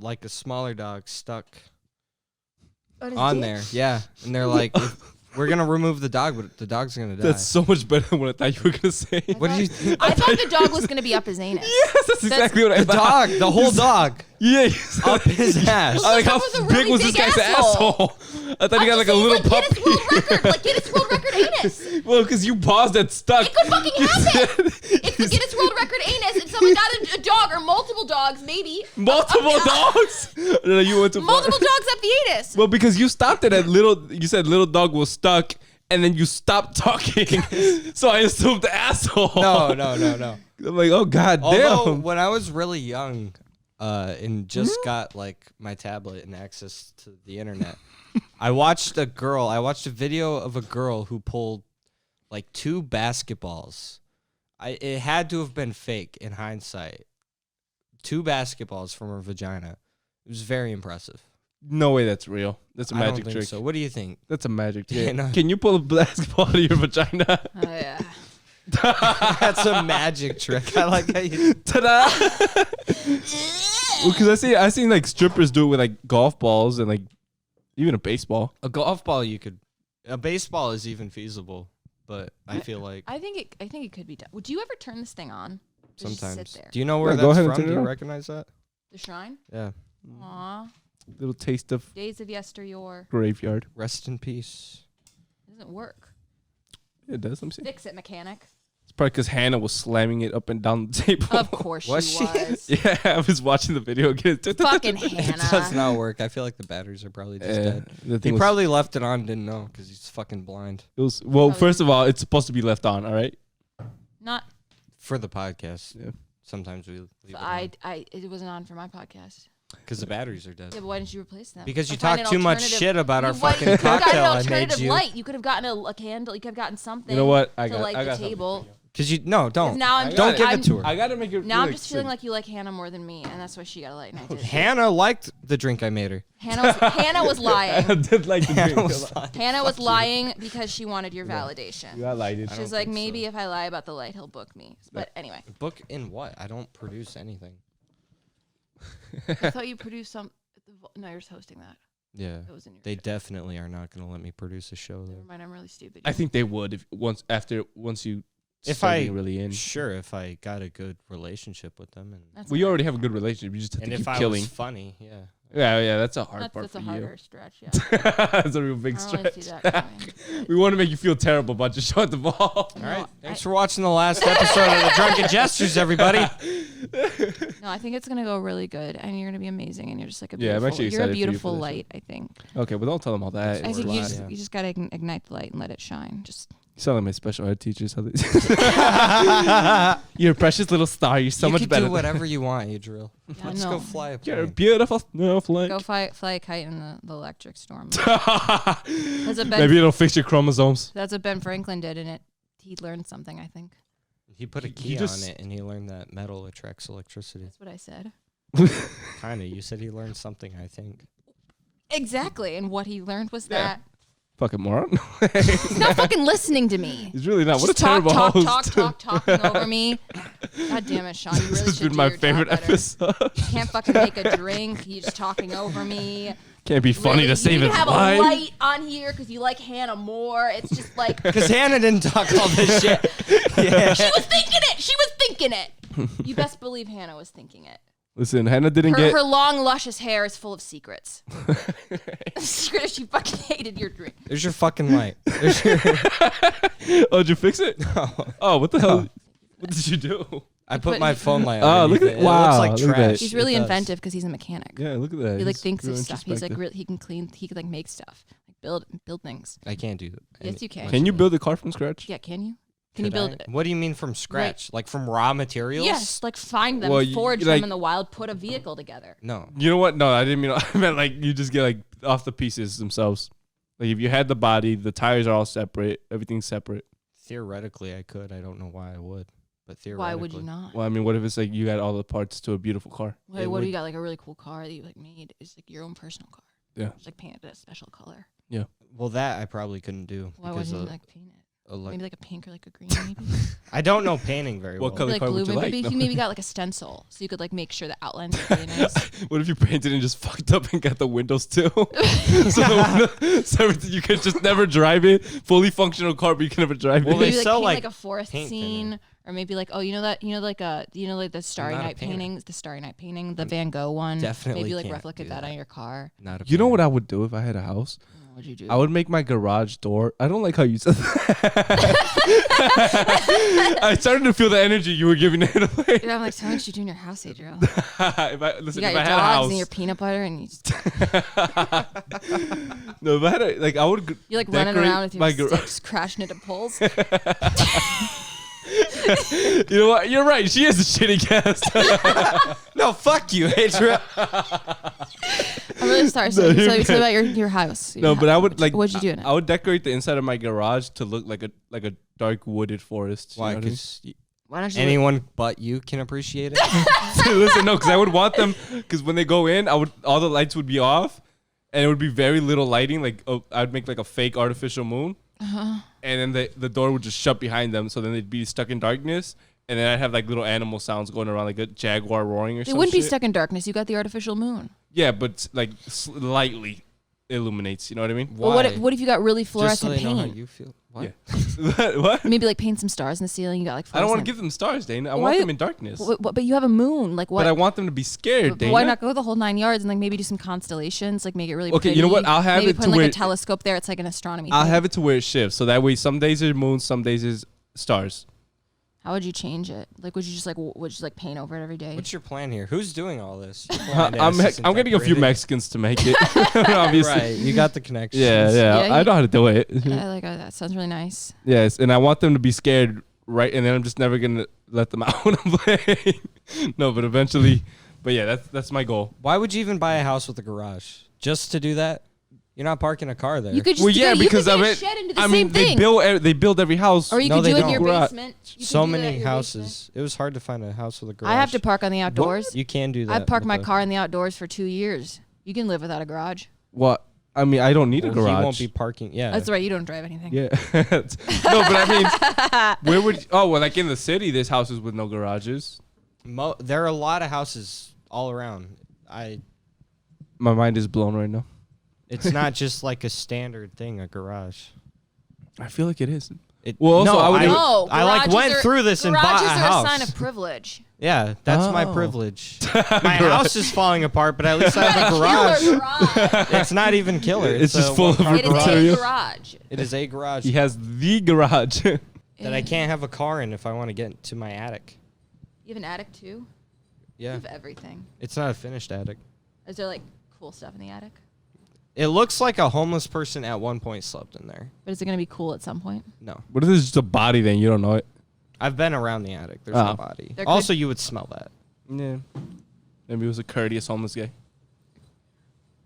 like a smaller dog, stuck on there. Yeah, and they're like, "We're gonna remove the dog, but the dog's gonna die." That's so much better than what I thought you were gonna say. What did you think? I thought the dog was going to be up his anus. Yes, that's exactly what I The thought. dog, the whole dog, Yeah, he's up his ass. I like That how was a big really was this big guy's asshole. asshole? I thought he got like a little Guinness puppy. World Record, like Guinness World Record anus. Well, because you paused and stuck. It could fucking happen. It's the Guinness World Record anus, and someone got a dog or multiple dogs, maybe. Multiple Up- dogs. No, you went too far. Multiple dogs up the anus. Well, because you stopped it at little. You said little dog was stuck, and then you stopped talking. So I assumed the asshole. No. I'm like, oh god Although damn. when I was really young, and just got like my tablet and access to the internet, I watched a video of a girl who pulled like 2 basketballs. It had to have been fake in hindsight. 2 basketballs from her vagina. It was very impressive. No way, that's real. That's a I magic don't think trick. so. What do you think? That's a magic trick. Yeah, no. Can you pull a basketball out of your vagina? Oh, yeah. That's a magic trick. I like how you. Ta-da! Because I seen like strippers do it with like golf balls and like even a baseball. A golf ball you could. A baseball is even feasible, but I feel like I think it could be done. Would you ever turn this thing on? Or just sometimes. sit there. Do you know where Yeah, go that's ahead and from? turn Do it you on. recognize that? The shrine? Yeah. Aw. Little taste of Days of yesterdayore. graveyard. Rest in peace. It doesn't work. It does. Let me see. Fix it, mechanic. It's probably because Hannah was slamming it up and down the table. Of course Was she she? was. Yeah, I was watching the video again. Fucking It does Hannah. not work. I feel like the batteries are probably just dead. The He thing was, probably left it on, didn't know, because he's fucking blind. it was well. Probably First of all, it's supposed to be left on. All right. Not. For the podcast. Yeah. Sometimes we leave it on. It wasn't on for my podcast. Because the batteries are dead. Yeah, but why didn't you replace them? Because you Or find talk an too much alternative- shit about our Why- fucking you could have cocktail gotten I an made alternative you. light. You could have gotten a candle. You could have gotten something. You know what? to light the something table. for you. Because you, no, don't. Now I'm Don't give I'm- it to her. I gotta make it. Now I'm really just feeling simple. like you like Hannah more than me, and that's why she got a light. And I did. Hannah liked the drink I made her. Hannah was I lying. did like the Hannah drink. was like, Hannah was lying because she wanted your validation. You got lighted. She's like, maybe if I lie about the light, he'll book me. But anyway, book in what? I don't produce anything. I thought you produced some. No, you're just hosting that. Yeah. That was in your. They definitely are not going to let me produce a show Never there. mind, I'm really stupid. I think they would if once you If start I getting really in. Sure, if I got a good relationship with them, and That's Well, you hard. already have a good relationship. You just have and to if keep I killing. was funny, yeah. Yeah, that's a hard That's, part that's a for harder you. stretch. Yeah. That's a real big I don't really stretch. see that coming. We want to make you feel terrible about just showing the ball. All right. Thanks for watching the last episode of the Drunken Jesters, everybody. No, I think it's gonna go really good, and you're gonna be amazing, and you're just like a Yeah, I'm beautiful. actually You're a excited for you for beautiful this light. I think. Okay, well, don't tell them all that. I It's think a you lot. just yeah. you just gotta ignite the light and let it shine. Just sound like my special ed teachers. You're a precious little star. You're so you much could better. do whatever you want, Adriel. Yeah, Let's no. go fly a You're a plane. beautiful snowflake. Go fly a kite in the electric storm. Maybe it'll fix your chromosomes. That's what Ben Franklin did, and he learned something. I think He put a He key just- on it, and he learned that metal attracts electricity. that's what I said. Kinda. You said he learned something, I think. Exactly, and what he learned was Yeah. that Fucking moron. he's not fucking listening to me. He's really not. What a Just talk, terrible talk, host. talking over me. God damn it, Sean! You really This has should been do my your job favorite better. episode. You can't fucking make a drink. You're just talking over me. Can't be funny Really, to save you his have a life. light on here because you like Hannah more. It's just like Because Hannah didn't talk all this shit. Yeah. she was thinking it. She was thinking it. You best believe Hannah was thinking it. Listen, Hannah didn't get. Her long, luscious hair is full of secrets. Secret is she fucking hated your drink. There's your fucking light. There's your Oh, did you fix it? No. Oh, what the hell? What did you do? I put put- my phone light Oh, on. look at- it. wow, It looks like look at that. trash. He's really It does. inventive because he's a mechanic. Yeah, look at that. He like He's thinks of real stuff. He's like introspective. he can clean. He can like make stuff, like build things. I can't do that. Yes, you can. Can you build a car from scratch? Yeah, can you? Can you Could build? I? What do you mean from scratch? Like from raw materials? Yes, like find them, Well, you- forge like- them in the wild, put a vehicle together. No. You know what? No, I didn't mean. I meant like you just get like off the pieces themselves. Like if you had the body, the tires are all separate. Everything's separate. Theoretically, I could. I don't know why I would. But Why theoretically. would you not? Well, I mean, what if it's like you got all the parts to a beautiful car? Wait, it what if would- you got like a really cool car that you like made? It's like your own personal car. Yeah. It's like painted a special color. Well, that I probably couldn't do. Why because wouldn't you like paint it? like, Maybe like a pink or like a green, maybe. I don't know painting very What well. color Maybe like car blue. would you Maybe like? you maybe got like a stencil, so you could like make sure the outlines are really nice. What if you painted and just fucked up and got the windows too? so the window, so everything- you could just never drive it. Fully functional car, but you can never drive Well, it. they Maybe like sell, paint like, like a forest paint scene, thinner. or maybe like like the Starry not a Night painter. paintings, the Starry Night painting, the Van Gogh one. definitely maybe like can't replicate do that that. on your car. Not a You know painter. what I would do if I had a house? What'd you do? I would make my garage door. I don't like how you said that. I started to feel the energy you were giving it away. Yeah, I'm like, so what you do in your house, Adriel? if I, listen, You got if your I had a dogs house, and your peanut butter, and you just, no, if I had a, like, I would. you're like running decorate around with my your gar- sticks, crashing into poles. You know what? You're right. She is a shitty guest. No, fuck you, Adriel. I'm really sorry. So, No, so you're you said good. about your house. No, but I would like. What'd you do in it? I would decorate the inside of my garage to look like a dark wooded forest. you Why? know what I mean? Because Why don't you? anyone but you can appreciate it. Listen, no, because I would want them. Because when they go in, all the lights would be off, and it would be very little lighting. Like I'd make like a fake artificial moon, and then the door would just shut behind them. So then they'd be stuck in darkness, and then I'd have like little animal sounds going around, like a jaguar roaring or They something. wouldn't be stuck in darkness. You got the artificial moon. Yeah, but like slightly illuminates. You know what I mean? Well, what if you got really Just so fluorescent they know how paint? you feel. What? Yeah. What? Maybe like paint some stars in the ceiling. You got like. I don't want to fluorescent- give them stars, Dana. I Why- want them in darkness. But you have a moon. Like what? But I want them to be scared, But Dana. why not go the whole 9 yards and like maybe do some constellations, like make it really Okay, pretty. you know what? I'll have maybe it put to in, like where- a telescope there. It's like an astronomy. I'll thing. have it to where it shifts. So that way, some days is moon, some days is stars. How would you change it? Like, would you just like paint over it every day? What's your plan here? Who's doing all this? Your I'm blind ass isn't getting a few decorating. Mexicans to make it. Obviously. Right, you got the connections. Yeah, Yeah, I know how to do it. Yeah, like that sounds really nice. Yes, and I want them to be scared, right? And then I'm just never gonna let them out when I'm playing. No, but eventually. But yeah, that's my goal. Why would you even buy a house with a garage? Just to do that? You're not parking a car there. You could just Well, yeah, you because could I get a mean, shed into the I same mean, thing. they build every house. Or you No, could they do it in your don't. basement. You so could do that many in your houses. basement. It was hard to find a house with a garage. I have to park on the outdoors. You can do that. I've parked with my a- car in the outdoors for 2 years. You can live without a garage. What? I mean, I don't need a Well, garage. He won't be parking. Yeah. That's right. You don't drive anything. Yeah. No, but I mean, where would? Oh, well, like in the city, there's houses with no garages. There are a lot of houses all around. My mind is blown right now. It's not just like a standard thing, a garage. I feel like it is. Well, also, I would- No, I like garages went are- through this and bought a Garages are house. a sign of privilege. Yeah, that's my Oh. privilege. My house is falling apart, but at least I have a garage. Killer garage. It's not even killer. It's just a full of one-car It is garage. material. a garage. It is a garage He has the garage. that I can't have a car in if I want to get to my attic. You have an attic too? You Yeah, have everything. it's not a finished attic. Is there like cool stuff in the attic? It looks like a homeless person at one point slept in there. But is it gonna be cool at some point? No. What if it's just a body? Then you don't know it. I've been around the attic. There's Oh. no body. There Also, could- you would smell that. Yeah. Maybe it was a courteous homeless guy.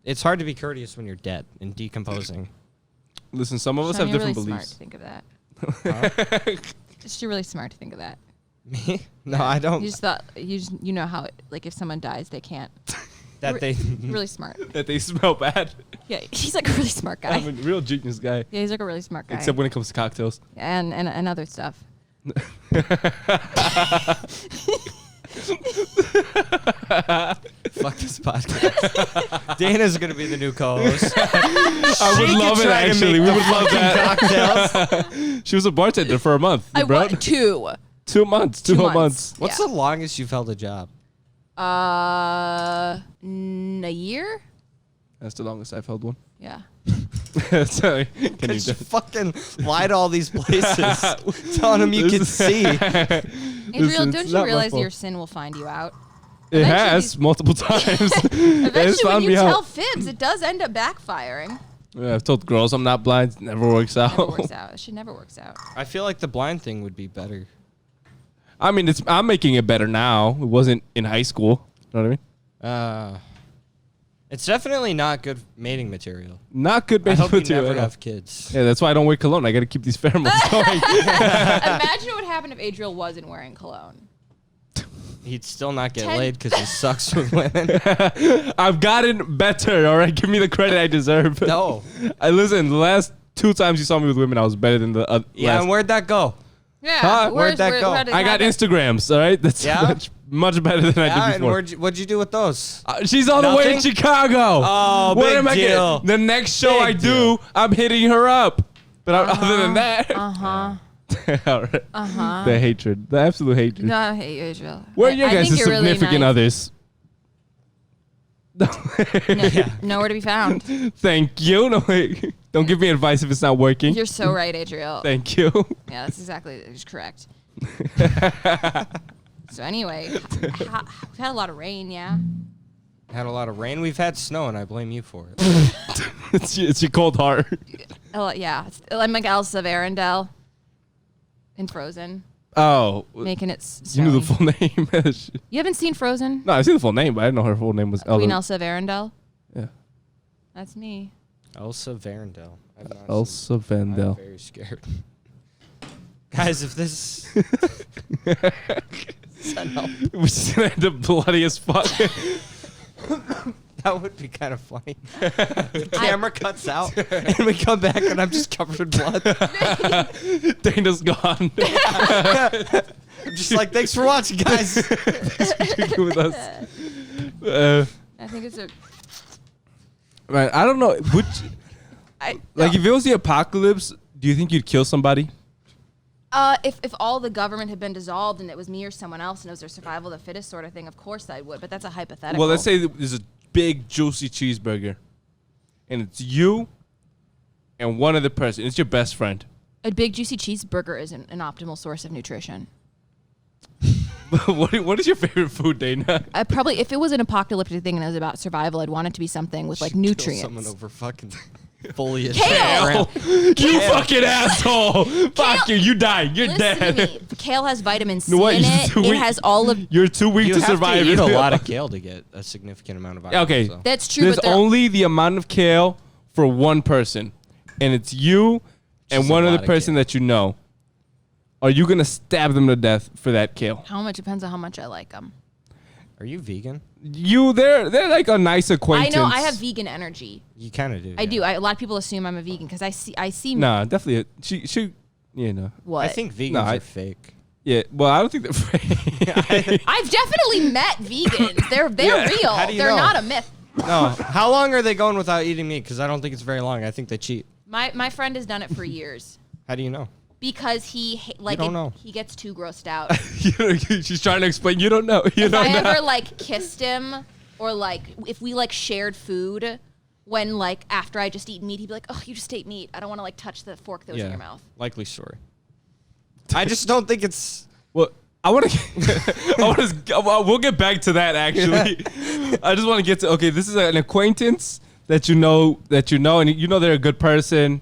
It's hard to be courteous when you're dead and decomposing. Listen, some of us Sean, have you're different really beliefs. smart to think of that. Just you're really smart to think of that. Me? No, I don't. You just thought you know how like if someone dies they can't. That they. Really smart. That they smell bad. Yeah, he's like a really smart guy. I'm a real genius guy. Yeah, he's like a really smart guy. Except when it comes to cocktails. and other stuff. Fuck this podcast. Dana's gonna be the new co-host. I would love it, actually. We would love that. Cocktails. She was a bartender for a month. I bro. want 2. 2 months. 2 whole months. What's Yeah. the longest you've held a job? A year? That's the longest I've held one. Yeah. Sorry. Can you Just fucking lie to all these places, telling them you can see. Adriel, don't it's you not my realize fault. your sin will find you out? It Eventually has these- multiple times. It has Eventually, when found you me tell out. fibs, it does end up backfiring. Yeah, I've told girls I'm not blind. It never works out. Never works out. It should never works out. I feel like the blind thing would be better. I mean, I'm making it better now. It wasn't in high school. You know what I mean? It's definitely not good mating material. Not good I basic hope you material. never at all. have kids. Yeah, that's why I don't wear cologne. I got to keep these pheromones going. Imagine what would happen if Adriel wasn't wearing cologne. He'd still not get 10 laid because he sucks with women. I've gotten better. All right, give me the credit I deserve. No. I listen. The last 2 times you saw me with women, I was better than the Yeah, last. and where'd that go? Yeah. Huh? Where'd that go? how did it I got happen? Instagrams. All right, that's Yeah? much better than I Yeah, did and before. what'd you do with those? She's all the way in Nothing? Chicago. Oh, what big am I getting? deal. The next show I Big do, deal. I'm hitting her up. But other than that, all right. The hatred, the absolute hatred. No, I hate Adriel. Where are your I guys' think you're really significant nice. others? Nowhere to be found. Thank you. No, wait. Don't give me advice if it's not working. You're so right, Adriel. Thank you. Yeah, that's exactly that's correct. So anyway, we've had a lot of rain, yeah. Had a lot of rain. We've had snow, and I blame you for it. It's your cold heart. Yeah, I'm like Elsa of Arendelle in Frozen, Oh, making it you knew the snowy. full name. You haven't seen Frozen? No, I see the full name, but I didn't know her full name was Queen Elsa. Elsa of Arendelle? Yeah, That's me. Elsa Varendell. I've not Elsa seen- I'm Vandel. very scared. Guys, if this... Which is gonna end up bloody as fuck. That would be kind of funny. The camera cuts out, and we come back, and I'm just covered in blood. Dana's gone. I'm just like, thanks for watching, guys. Drinking with us. I think it's a. Man, I don't know. Would I, like if it was the apocalypse, do you think you'd kill somebody? if all the government had been dissolved and it was me or someone else and it was their survival of the fittest sort of thing, of course I would. But that's a hypothetical. Well, let's say there's a big juicy cheeseburger, and it's you and one other person. It's your best friend. a big juicy cheeseburger isn't an optimal source of nutrition. What is your favorite food, Dana? I probably, if it was an apocalyptic thing and it was about survival, I'd want it to be something with like Kill nutrients. someone over fucking foliage. Kale! You fucking asshole! Fuck you! You died. You're Listen dead. to me. Kale has vitamin C No, what, in you're it. too It weak. has all of. You're too weak You to have survive. to eat a lot of kale to get a significant amount of iron. Okay, so. That's true. There's but they're- only the amount of kale for one person, and it's you and Just a one lot other of person kale. that you know. Are you gonna stab them to death for that kale? how much depends on how much I like them. Are you vegan? They're like a nice acquaintance. I know I have vegan energy. You kind of do. I do. A lot of people assume I'm a vegan because I see. Nah, definitely. She, What? I think vegans No, are fake. yeah. Well, I don't think they're fake. I've definitely met vegans. They're Yeah. real. How do you They're know? not a myth. No. How long are they going without eating meat? Because I don't think it's very long. I think they cheat. My friend has done it for years How do you know? because he don't know. he gets too grossed out. She's trying to explain. You don't know. You If don't I know. ever like kissed him or like if we like shared food when like after I just eat meat, he'd be like, "Oh, you just ate meat. I don't want to like touch the fork that was in your mouth." Likely story. I just don't think it's. Well, I want to. We'll get back to that. Actually, I just want to get to. Okay, this is an acquaintance that you know, and you know they're a good person.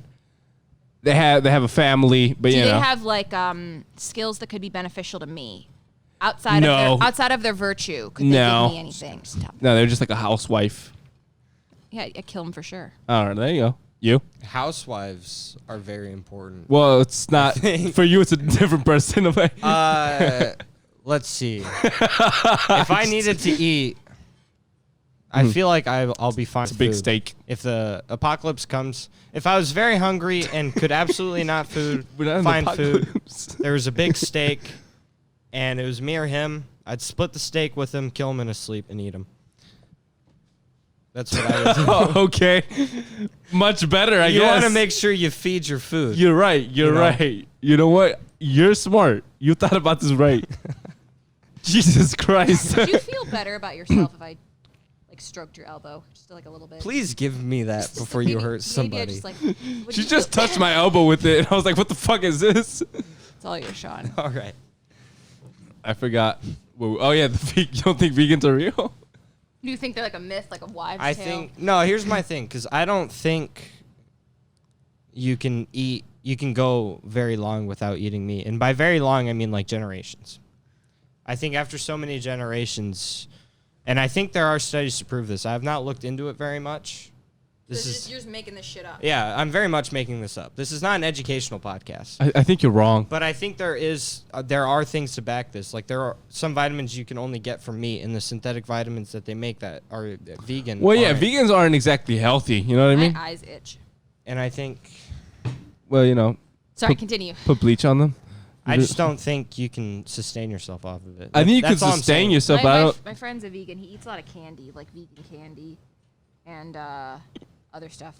They have a family, but Do you they know. have like skills that could be beneficial to me outside of their virtue? Could they No. give me anything? Stop. No, they're just like a housewife. Yeah, I kill them for sure. All right, there you go. You? Housewives are very important. Well, it's not for you. It's a different person. Let's see. If I needed to eat, I feel like I'll be fine. It's a big steak. If the apocalypse comes, if I was very hungry and could absolutely not We're not in the find food, apocalypse. there was a big steak, and it was me or him, I'd split the steak with him, kill him in his sleep, and eat him. That's what I would do. Oh, okay. Much better, I guess. You want to make sure you feed your food. You're right. You're right. You know what? You're smart. You thought about this right. Jesus Christ. Would you feel better about yourself if I like stroked your elbow just like a little bit? Please give me that Just before maybe- you hurt maybe I somebody. just, like, would She you just feel- touched my elbow with it, and I was like, what the fuck is this? It's all yours, Sean. All right. I forgot. Oh, yeah. You don't think vegans are real? Do you think they're like a myth, like a wives' I tale? think no. Here's my thing, because I don't think you can eat. You can go very long without eating meat, and by very long I mean like generations. I think after so many generations, and I think there are studies to prove this. I have not looked into it very much. You're just making this shit up. Yeah, I'm very much making this up. This is not an educational podcast. I think you're wrong. But I think there are things to back this. Like there are some vitamins you can only get from meat, and the synthetic vitamins that they make that are vegan. Well, yeah, aren't. vegans aren't exactly healthy. You know what I mean? My eyes itch. And I think Well, you know, Sorry, continue. put bleach on them. I just don't think you can sustain yourself off of it. I think you That's can all I'm sustain saying. yourself, but I don't. My friend's a vegan. He eats a lot of candy, like vegan candy, and other stuff.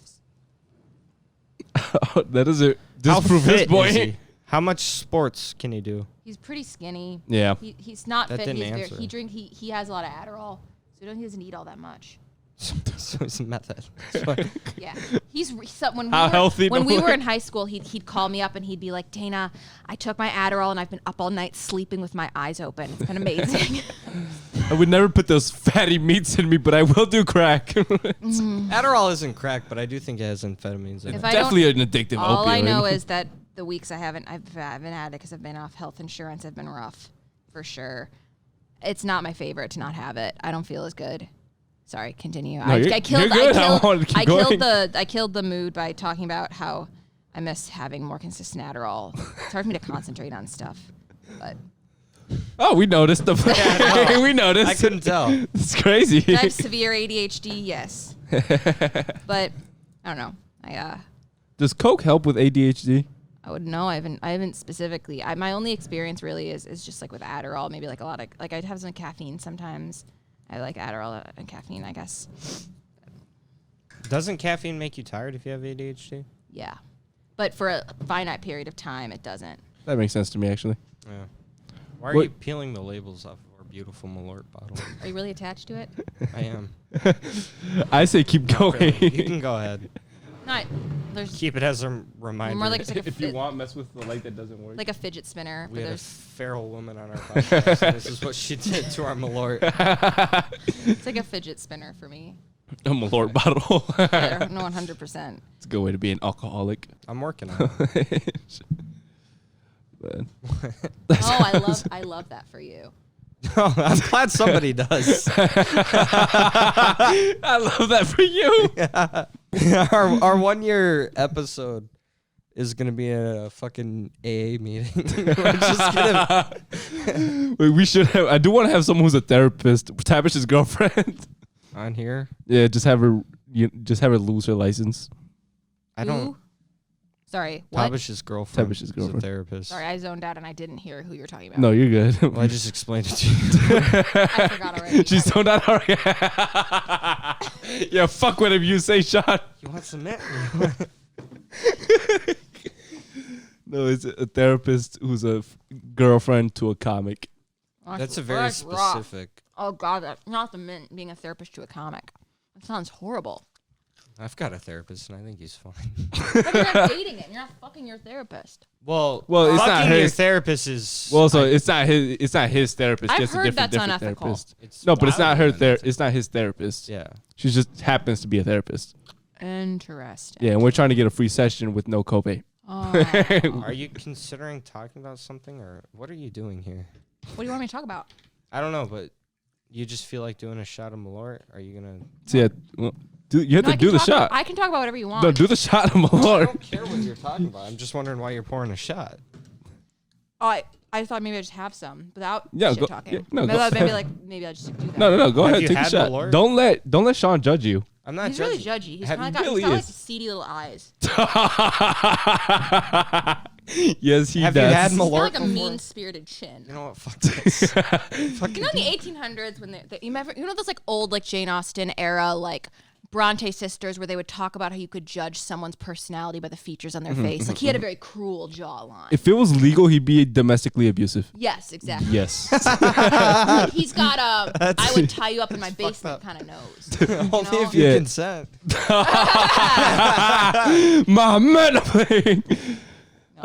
That doesn't How disprove his fit boy. is he? How much sports can he do? He's pretty skinny. Yeah. He's not That fit. didn't He's answer. he has a lot of Adderall, so he doesn't eat all that much. So it's a method. Yeah, when How healthy when do we I- were in high school, he'd call me up and he'd be like, Dana, I took my Adderall and I've been up all night sleeping with my eyes open. It's been amazing. I would never put those fatty meats in me, but I will do crack. Adderall isn't crack, but I do think it has amphetamines in it. If I Definitely an addictive all opioid. I know is that the weeks I haven't had it because I've been off health insurance have been rough, for It's not my favorite to not have it. I don't feel as good. Sorry, continue. No, you're good. I wanted to keep going. I killed the mood by talking about how I miss having more consistent Adderall. It's hard for me to concentrate on stuff. But Oh, we noticed. We noticed. I couldn't tell. It's crazy. do I have severe ADHD? Yes. But I don't know. Does Coke help with ADHD? I would know. I haven't specifically. My only experience really is just like with Adderall. Maybe like a lot of like I'd have some caffeine sometimes. I like Adderall and caffeine, I guess. Doesn't caffeine make you tired if you have ADHD? Yeah, but for a finite period of time, it doesn't. That makes sense to me, actually. Yeah. Why are What- you peeling the labels off of our beautiful Malort bottle? Are you really attached to it? I am. I say keep going. You can go ahead. Not. There's Keep it as a reminder. more like it's like a if you want, mess with the light that doesn't work. like a fidget spinner. We But had a there's feral woman on our podcast. And this is what she did to our Malort. it's like a fidget spinner for me. A Malort bottle. Yeah, no, 100%. It's a good way to be an alcoholic. I'm working on it. But- I love that for you. Oh, I'm glad somebody does. I love that for you. our 1 year episode is gonna be a fucking AA meeting. We're just gonna Wait, we should have. I do want to have someone who's a therapist. Tabish's girlfriend. on here. Yeah, just have her. Just have her lose her license. I don't. Who? Sorry. What? Tabish's girlfriend. Tabish's is girlfriend. a therapist. Sorry, I zoned out and I didn't hear who you're talking about. No, you're good. Well, I just explained it to you. I forgot already. She's so not already. Yeah, fuck whatever you say, Sean. You want some mint? No, it's a therapist who's a girlfriend to a comic. That's a very That's rough. specific. Oh God, that's not the mint being a therapist to a comic. That sounds horrible. I've got a therapist, and I think he's fine. But you're not dating it. You're not fucking your therapist. Well, it's not fucking your his therapist is. Well, so it's not his therapist. I've Just a heard different that's unethical. therapist. No, but it's not her. wildly unethical. It's not his therapist. Yeah. She just happens to be a therapist. Interesting. Yeah, and we're trying to get a free session with no copay. Oh. Are you considering talking about something, or what are you doing here? What do you want me to talk about? I don't know, but you just feel like doing a shot of Malort? Are you gonna? So yeah, well, you have No, to do the talk shot. I can talk about whatever you want. No, do the shot of I Malort. don't care what you're talking about. I'm just wondering why you're pouring a shot. Oh, I thought maybe I just have some without Yeah, shit go- talking. yeah, no, maybe, go- maybe I just do that. No. Go Have ahead, you take the had shot. Malort? Don't let Sean judge you. I'm not He's really judgy. He's Have- kind of got, really he's got like is. seedy little eyes. Yes, he Have does. you had He's got Malort like a before? mean-spirited chin. You know what? Fuck this. You know in the 1800s when you know those like old like Jane Austen era like Bronte sisters where they would talk about how you could judge someone's personality by the features on their face. Like he had a very cruel jawline. If it was legal, he'd be domestically abusive. Yes, exactly. Yes. He's got I would tie you up in my basement kind of nose. Only if Yeah. you consent. My man.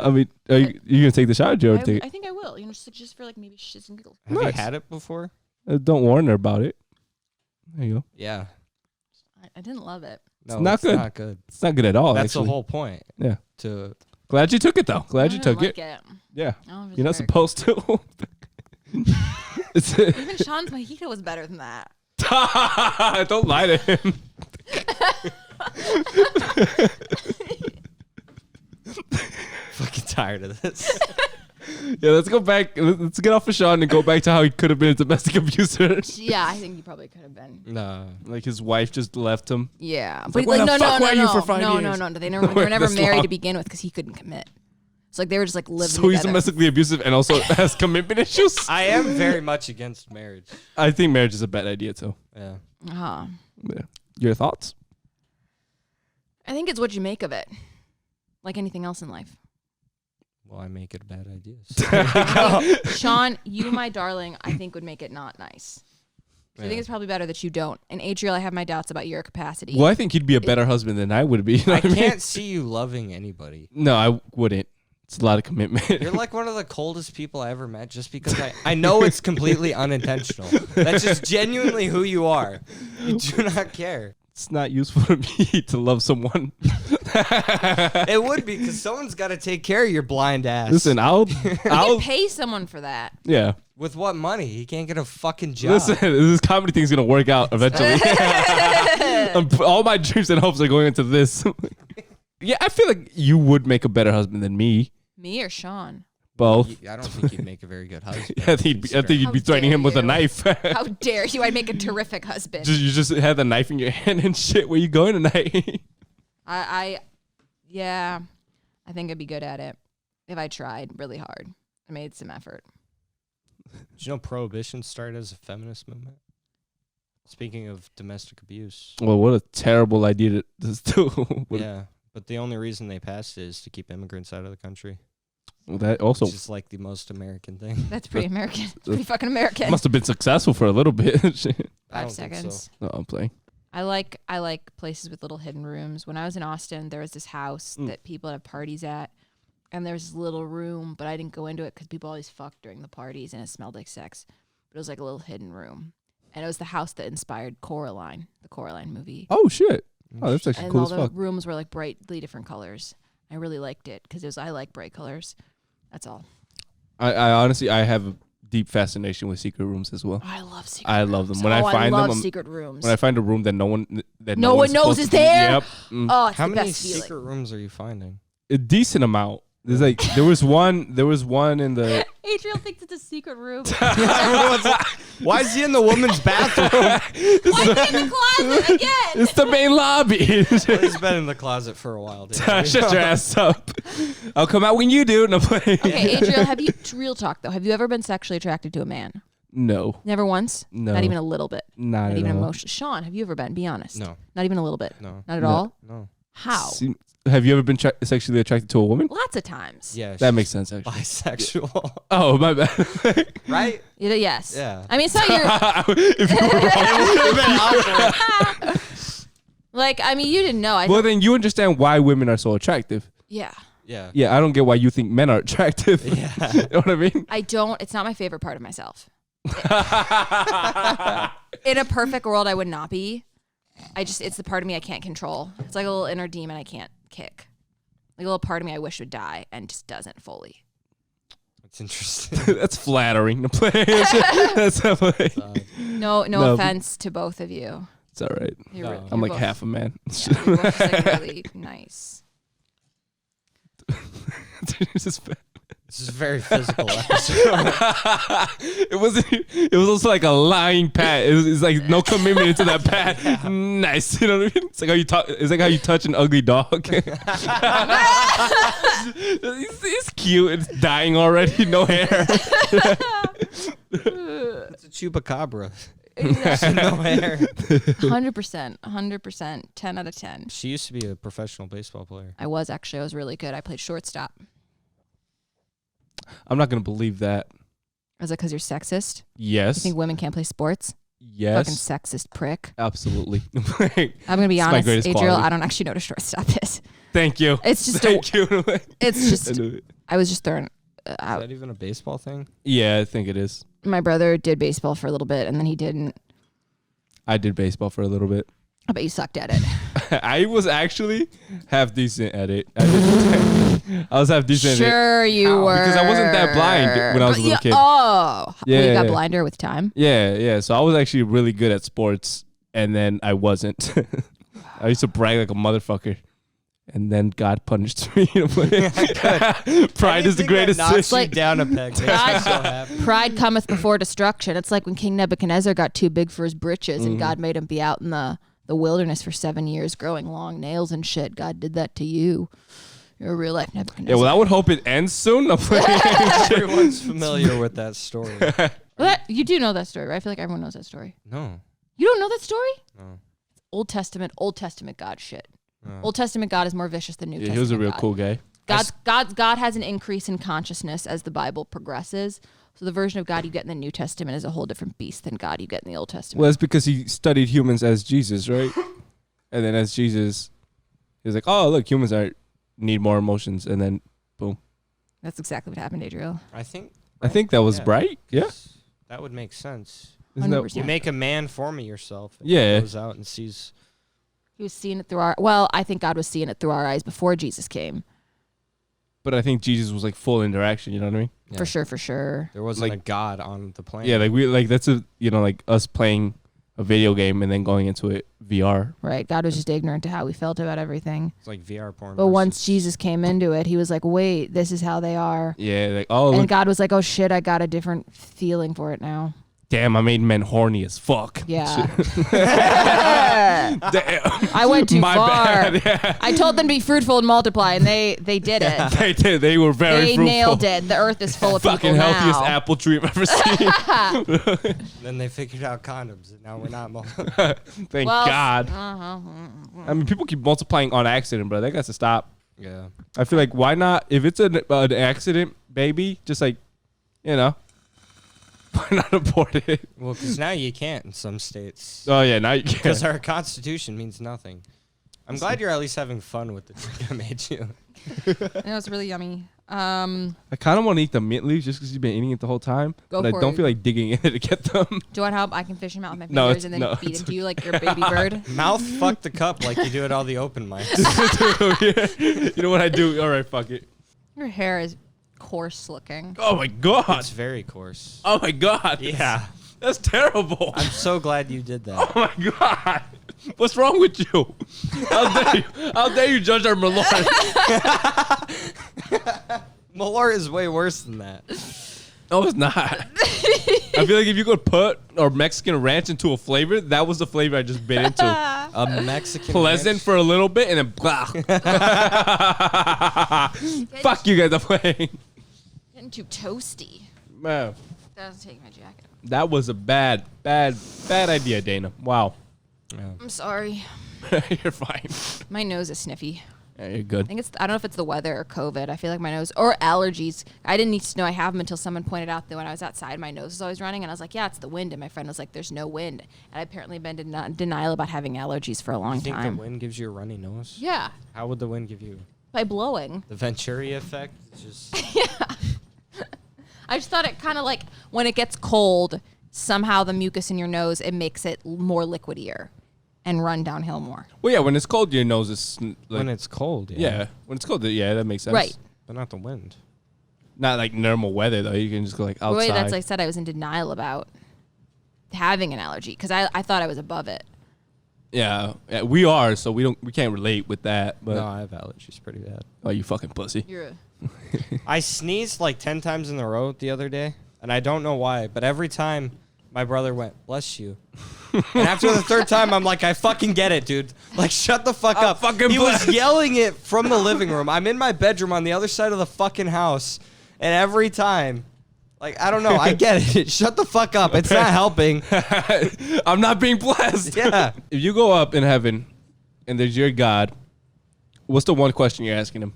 I mean, are you gonna take the shot, or do you already take I it? think I will. You know, just for like maybe shits and giggles. Have Nice. you had it before? Don't warn her about it. There you go. Yeah. I didn't love it. No, not good. Not good. It's not good at all. That's actually. the whole point. Yeah. To Glad you took it though. Glad you I took didn't it. like it. Yeah. Oh, it was You're not very- supposed to. It's Even Sean's mojito was better than that. Don't lie to him. fucking tired of this. Yeah, let's go back. Let's get off of Sean and go back to how he could have been a domestic abuser. Yeah, I think he probably could have been. No. Like his wife just left him. Yeah, like, but "Where like, the no, fuck no, were no, you no, for 5 no, years?" no. They never were never This married long. to begin with because he couldn't commit. So like they were just like living So together. he's domestically abusive and also has commitment issues. I am very much against marriage. I think marriage is a bad idea too. Yeah. Uh-huh. Yeah. Your thoughts? I think it's what you make of it, like anything else in life. Well, I make it a bad idea. So. Sean, you, my darling, I think would make it not nice. So I Yeah. think it's probably better that you don't. And Adriel, I have my doubts about your capacity. Well, I think he'd be a better husband than I would be. You know I what mean? can't see you loving anybody. No, I wouldn't. It's a lot of commitment. You're like one of the coldest people I ever met just because I know it's completely unintentional. That's just genuinely who you are. You do not care. It's not useful to me to love someone. It would be because someone's got to take care of your blind ass. Listen, I'll You can pay someone for that. yeah. With what money? He can't get a fucking job. Listen, this comedy thing's gonna work out eventually. All my dreams and hopes are going into this. Yeah, I feel like you would make a better husband than me. Me or Sean? Both. I don't think you'd make a very good husband. I think you'd be How threatening him dare with a you. knife. How dare you? I'd make a terrific husband. You just had the knife in your hand and shit. Where you going tonight? Yeah, I think I'd be good at it if I tried really hard. I made some effort. Did you know Prohibition started as a feminist movement? Speaking of domestic abuse. Well, what a terrible idea to do. Yeah, but the only reason they passed it is to keep immigrants out of the country. Well, that also Which is like the most American thing. That's pretty American. It's pretty fucking American. must have been successful for a little bit. Shit. I 5 don't think seconds. No, I'm playing. I like places with little hidden rooms. When I was in Austin, there was this house that people have parties at, and there's this little room, but I didn't go into it because people always fucked during the parties, and it smelled like sex. But it was like a little hidden room, and it was the house that inspired Coraline, the Coraline movie. Oh shit! Oh, that's actually And cool all as the fuck. rooms were like brightly different colors. I really liked it because I like bright colors. That's all. I honestly I have a deep fascination with secret rooms as well. I love secret. I rooms. love them. When I I find love them, secret rooms. when I find a room that no one No one one's knows supposed is to be- there? Yep. Oh, it's How the many best feeling. secret rooms are you finding? A decent amount. There's like there was one in the Adriel thinks it's a secret room. Why is he in the woman's bathroom? Why is he in the closet again? it's the main lobby. He's been in the closet for a while. Dude. Shut your ass up. I'll come out when you do. No play. Okay, Adriel, have you real talk though? Have you ever been sexually attracted to a man? No. Never once? No. Not even a little bit. Not at even all. emotionally. Sean, have you ever been? Be honest. No. Not even a little bit. No. Not at No. all. No. How? Have you ever been sexually attracted to a woman? Lots of times. Yeah. That she's makes sense actually. bisexual. Oh my bad. Right? Yes. Yeah. I mean, it's not your. If you were wrong. Like, I mean, you didn't know. Well, then you understand why women are so attractive. Yeah. Yeah. Yeah, I don't get why you think men are attractive. Yeah. You know what I mean? I don't. It's not my favorite part of myself. In a perfect world, I would not be. It's the part of me I can't control. It's like a little inner demon I can't kick. Like a little part of me I wish would die and just doesn't fully. That's interesting. That's flattering to play. That's definitely. No No. offense to both of you. It's all right. No. You're I'm like both, half a man. Yeah, you're both just, like, really nice. This is bad. This is a very physical episode. It wasn't. It was also like a lying pat. It's like no commitment into that pat. Nice. You know what I mean? It's like how you talk. It's like how you touch an ugly dog. It's cute. It's dying already. No hair. It's a chupacabra. No hair. 100%. 100%. 10 out of 10. She used to be a professional baseball player. I was really good. I played shortstop. I'm not gonna believe that. Is it because you're sexist? Yes. You think women can't play sports? Yes. Fucking sexist prick. Absolutely. I'm gonna be It's my honest, greatest Adriel. quality. I don't actually know what a shortstop is. Thank you. It's just Thank you. It's just. I knew it. I was just throwing Is out. that even a baseball thing? Yeah, I think it is. My brother did baseball for a little bit, and then he didn't. I did baseball for a little bit. I bet you sucked at it. I was actually half decent at it. I was half decent at it. Sure, you were. Because I wasn't that blind when I was a little kid. Oh, Yeah, well, you got yeah. blinder with time. Yeah. So I was actually really good at sports, and then I wasn't. I used to brag like a motherfucker, and then God punished me. Pride is the greatest sin. Knocks you down a peg. Makes me so happy. Pride cometh before destruction. It's like when King Nebuchadnezzar got too big for his britches, Mm-hmm. and God made him be out in the wilderness for 7 years, growing long nails and shit. God did that to you. You're a real life Nebuchadnezzar. Yeah, well, I would hope it ends soon. Everyone's familiar with that story. You do know that story, right? I feel like everyone knows that story. No. You don't know that story? No. Old Testament God shit. No. Old Testament God is more vicious than New Yeah, Testament he was a real God. cool guy. God has an increase in consciousness as the Bible progresses. So the version of God you get in the New Testament is a whole different beast than God you get in the Old Testament. Well, that's because he studied humans as Jesus, right? And then as Jesus, he was like, "Oh, look, humans need more emotions," and then boom. That's exactly what happened, Adriel. I think that was Yeah. right. Yeah. that would make sense. Isn't that- 100%. You make a man form of yourself. And Yeah. He goes out and sees. He was seeing it through our. Well, I think God was seeing it through our eyes before Jesus came. But I think Jesus was like full interaction. You know what I mean? Yeah. For sure, for sure. There wasn't Like- a god on the planet. Yeah, that's like us playing a video game and then going into it VR. Right. God was just ignorant to how we felt about everything. It's like VR porn. But once versus- Jesus came into it, he was like, wait, this is how they are. Yeah, like oh And look, God was like, oh shit, I got a different feeling for it now. damn, I made men horny as fuck. Yeah. Damn. I went too My far. bad. Yeah. I told them to be fruitful and multiply, and they did it. They did. They were very They fruitful. nailed it. The earth is full of Fucking people healthiest now. apple tree I've ever seen. Then they figured out condoms, and now we're not. Thank Well, God. uh-huh. I mean, people keep multiplying on accident, bro. That got to stop. Yeah. I feel like why not? If it's an accident, baby, just like, you know, why not abort it? Well, because now you can't in some states. Oh yeah, now you Because can. our constitution means nothing. I'm glad you're at least having fun with the drink I made you. It was really yummy. I kind of want to eat the mint leaves just because you've been eating it the whole time, Go but I for don't it. feel like digging in to get them. Do you want help? I can fish them out with my No, fingers it's- and then no, feed it's them to you like your baby bird. Mouth fuck the cup like you do at all the open mics. You know what I do? All right, fuck it. Your hair is coarse looking. Oh my god. It's very coarse. Oh my god. Yeah. That's terrible. I'm so glad you did that. Oh my god. What's wrong with you? How dare you? How dare you judge our Malort? Malort is way worse than that. No, it's not. I feel like if you could put our Mexican ranch into a flavor, that was the flavor I just bit into. A Mexican Pleasant ranch? for a little bit and then blah. Fuck you guys, I'm playing. Getting too toasty. Man, That was taking my jacket off. that was a bad idea, Dana. Wow. Yeah. I'm sorry. You're fine. My nose is sniffy. Yeah, you're good. I don't know if it's the weather or COVID. I feel like my nose or allergies. I didn't need to know I have them until someone pointed out that when I was outside, my nose was always running, and I was like, yeah, it's the wind. And my friend was like, there's no wind. And I apparently been in denial about having allergies for a long You think time. the wind gives you a runny nose? Yeah, How would the wind give you? by blowing. The Venturi effect? It's just I just thought it kind of like when it gets cold, somehow the mucus in your nose, it makes it more liquidier and run downhill more. Well, yeah, when it's cold, your nose is like, when it's cold. yeah, when it's cold, yeah, that makes sense. Right. But not the wind. Not like normal weather though. You can just go like outside. Wait, that's like I said, I was in denial about having an allergy because I thought I was above it. yeah, we are, so we can't relate with that. But No, I have allergies pretty bad. oh, you fucking pussy. You're I sneezed like 10 times in a row the other day, and I don't know why, but every time my brother went, bless you. And after the third time, I'm like, I fucking get it, dude. Like, shut the fuck up. fucking He was blessed. yelling it from the living room. I'm in my bedroom on the other side of the fucking house, and every time, like, I don't know, I get it. Shut the fuck up. It's not helping. I'm not being blessed. Yeah. If you go up in heaven and there's your God, what's the one question you're asking him?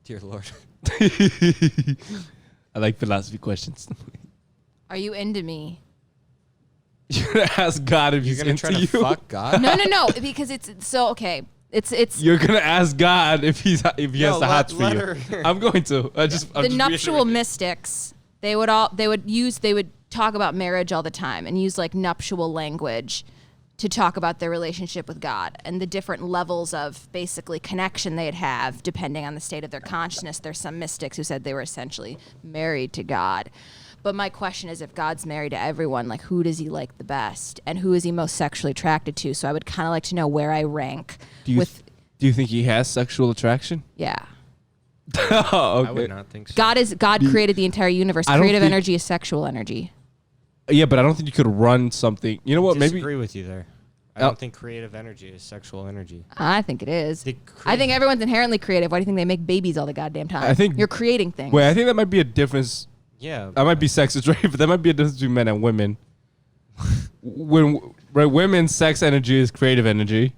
Dear Lord. I like philosophy questions. Are you into me? You're gonna ask God if You're he's going to into try to you. fuck God? No, because it's so okay. It's You're gonna ask God if he has the let- hots for let you. her- I'm going to. I'm the just nuptial reiterating. mystics. They would talk about marriage all the time and use like nuptial language to talk about their relationship with God and the different levels of basically connection they'd have depending on the state of their consciousness. There's some mystics who said they were essentially married to God. But my question is, if God's married to everyone, like who does he like the best and who is he most sexually attracted to? So I would kind of like to know where I rank Do you with, do you think he has sexual attraction? yeah. Oh, I would not think so. God created the entire universe. I don't Creative think- energy is sexual energy. Yeah, but I don't think you could run something. You know what? Maybe disagree with you there. I Oh. don't think creative energy is sexual energy. I think it is. The I think everyone's inherently creative. Why do you think they make babies all the goddamn time? I think- you're creating things. Wait, I think that might be a difference. Yeah. I might be sexist, right? But that might be a difference between men and women. Women's sex energy is creative energy.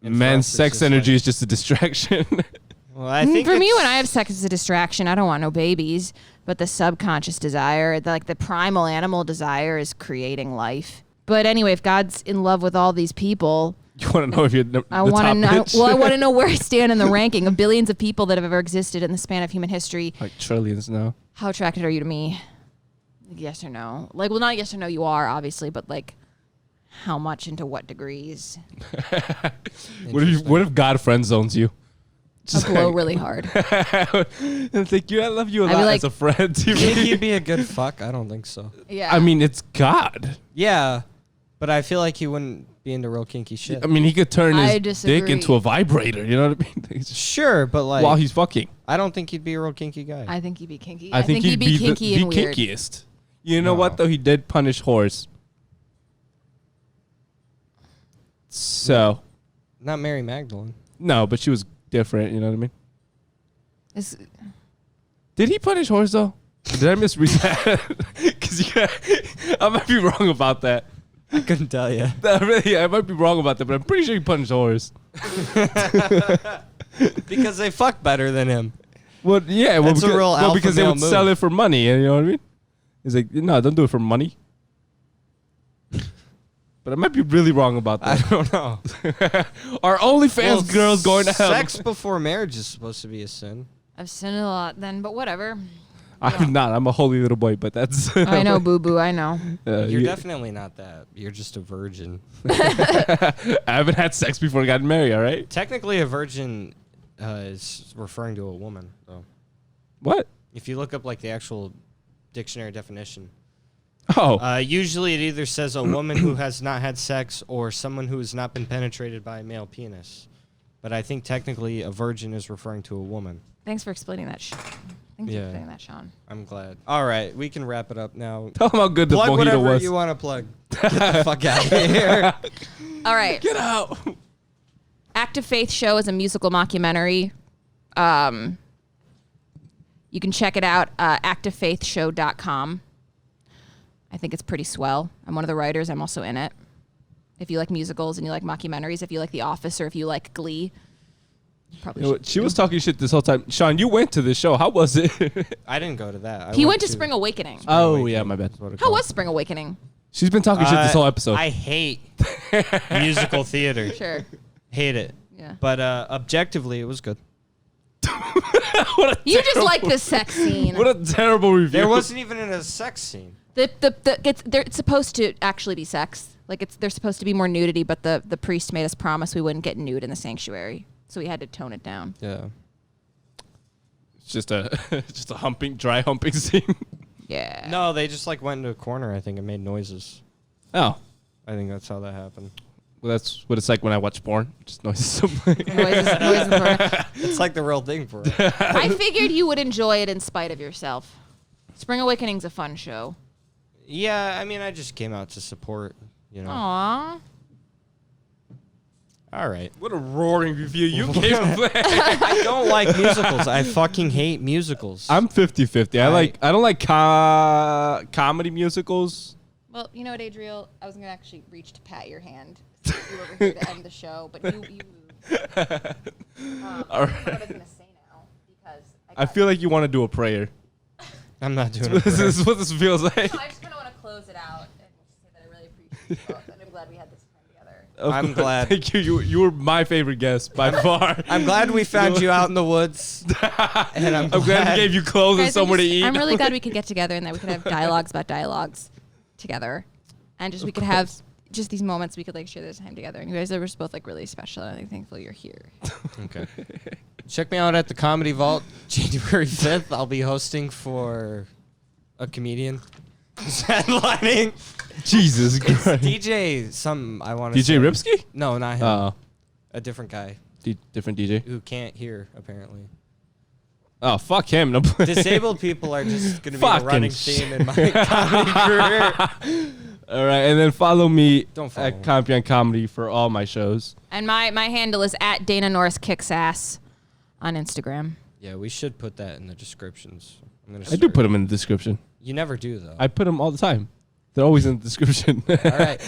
And for Men's us, it's sex just energy like- is just a distraction. Well, I think For me, it's- when I have sex, it's a distraction. I don't want no babies. But the subconscious desire, the primal animal desire, is creating life. But anyway, if God's in love with all these people, You want to know if you're the I want to top know. bitch? Well, I want to know where I stand in the ranking of billions of people that have ever existed in the span of human history. Like trillions now. How attracted are you to me? Yes or no? Like, well, not yes or no. You are obviously, but like, how much and to what degrees? What if God friend zones you? I'll glow really hard. And think I love you a I'd be lot like- as a friend. Do you think he'd be a good fuck? I don't think so. Yeah. I mean, it's God. Yeah, but I feel like he wouldn't be into real kinky shit. I mean, he could turn I his dick disagree. into a vibrator. You know what I mean? It's just- Sure, but like, while he's fucking. I don't think he'd be a real kinky guy. I think he'd be kinky. I think he'd be kinky the and weird. kinkiest. You know No. what though? He did punish whores. So Not Mary Magdalene. no, but she was different. You know what I mean? It's- Did he punish whores though? Did I misread that? Because I might be wrong about that. I couldn't tell you. I might be wrong about that, but I'm pretty sure he punished whores. Because they fuck better than him. Well, yeah, well, That's a because, real alpha because they male would sell move. it for money. You know what I mean? He's like, no, don't do it for money. But I might be really wrong about I that. don't know. Our OnlyFans girls going to hell. Sex before marriage is supposed to be a sin. I've sinned a lot then, but whatever. I'm not. I'm a holy little boy, but that's. I know, boo boo. I know. You're you- definitely not that. You're just a virgin. I haven't had sex before I got married. All right. Technically, a virgin is referring to a woman, though. What? If you look up like the actual dictionary definition, Oh, usually it either says a woman who has not had sex or someone who has not been penetrated by a male penis. But I think technically a virgin is referring to a woman. Thanks for explaining that. Thanks Yeah. for explaining that, Sean. I'm glad. All right, we can wrap it up now. tell them how good the Plug mojito whatever was. you want to plug. Get the fuck out of here. All right. Get out. Active Faith Show is a musical mockumentary. You can check it out, activefaithshow.com. I think it's pretty swell. I'm one of the writers. I'm also in it. If you like musicals and you like mockumentaries, if you like The Office or if you like Glee, Probably You know should what? She do. was talking shit this whole time. Sean, you went to the show. How was it? I didn't go to that. He went to Spring Awakening. Oh, yeah, my bad. How was Spring Awakening? She's been talking shit this whole episode. I hate musical theater. Sure. Hate it. Yeah. But objectively, it was good. You just like the sex scene. What a terrible review. There wasn't even a sex scene. It's supposed to actually be sex. Like there's supposed to be more nudity, but the priest made us promise we wouldn't get nude in the sanctuary, so we had to tone it down. Yeah. It's just a dry humping scene. Yeah. No, they just like went into a corner, I think, and made noises. Oh. I think that's how that happened. Well, that's what it's like when I watch porn. Just noises. Noises. It's like the real thing for it. I figured you would enjoy it in spite of yourself. Spring Awakening's a fun show. Yeah, I mean, I just came out to support, you know. Aww. All right. What a roaring review you gave. I don't like musicals. I fucking hate musicals. I'm 50-50. I don't like comedy musicals. Well, you know what, Adriel? I was gonna actually reach to pat your hand. You were over here to end the show, but you moved. All I don't know what I was gonna say now because I feel like you want to do a prayer. I'm not doing it. This is what this feels like. I just kind of want to close it out and say that I really appreciate you both, and I'm glad we had this time together. I'm glad. Thank you. You were my favorite guest by far. I'm glad we found you out in the woods. And I'm glad we gave you clothes and Guys, somewhere to eat. I'm really glad we could get together and that we could have dialogues about dialogues together, and just we could have just these moments we could like share this time together. And you guys are just both like really special, and I'm thankful you're here. Okay. Check me out at the Comedy Vault January 5th. I'll be hosting for a comedian. Headlining. Jesus Christ. DJ, I want to DJ Ripsky? No, not him. Oh, A different guy different DJ. who can't hear, apparently. Oh, fuck him. No. Disabled people are just going to be Fucking the running theme in my comedy career. All right, and then follow me Don't follow at me. Compion Comedy for all my shows. And my handle is at Dana Norris Kicks Ass on Instagram. Yeah, we should put that in the descriptions. I do put them in the description. You never do, though. I put them all the time. They're always in the description. All right.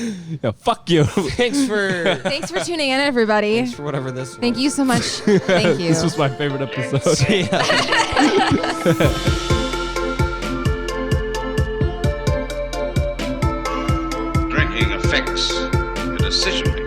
Yeah, fuck you. Thanks for Tuning in, everybody. thanks for whatever this was. Thank you so much. Thank you. This was my favorite episode. See ya. Drinking affects the decision making.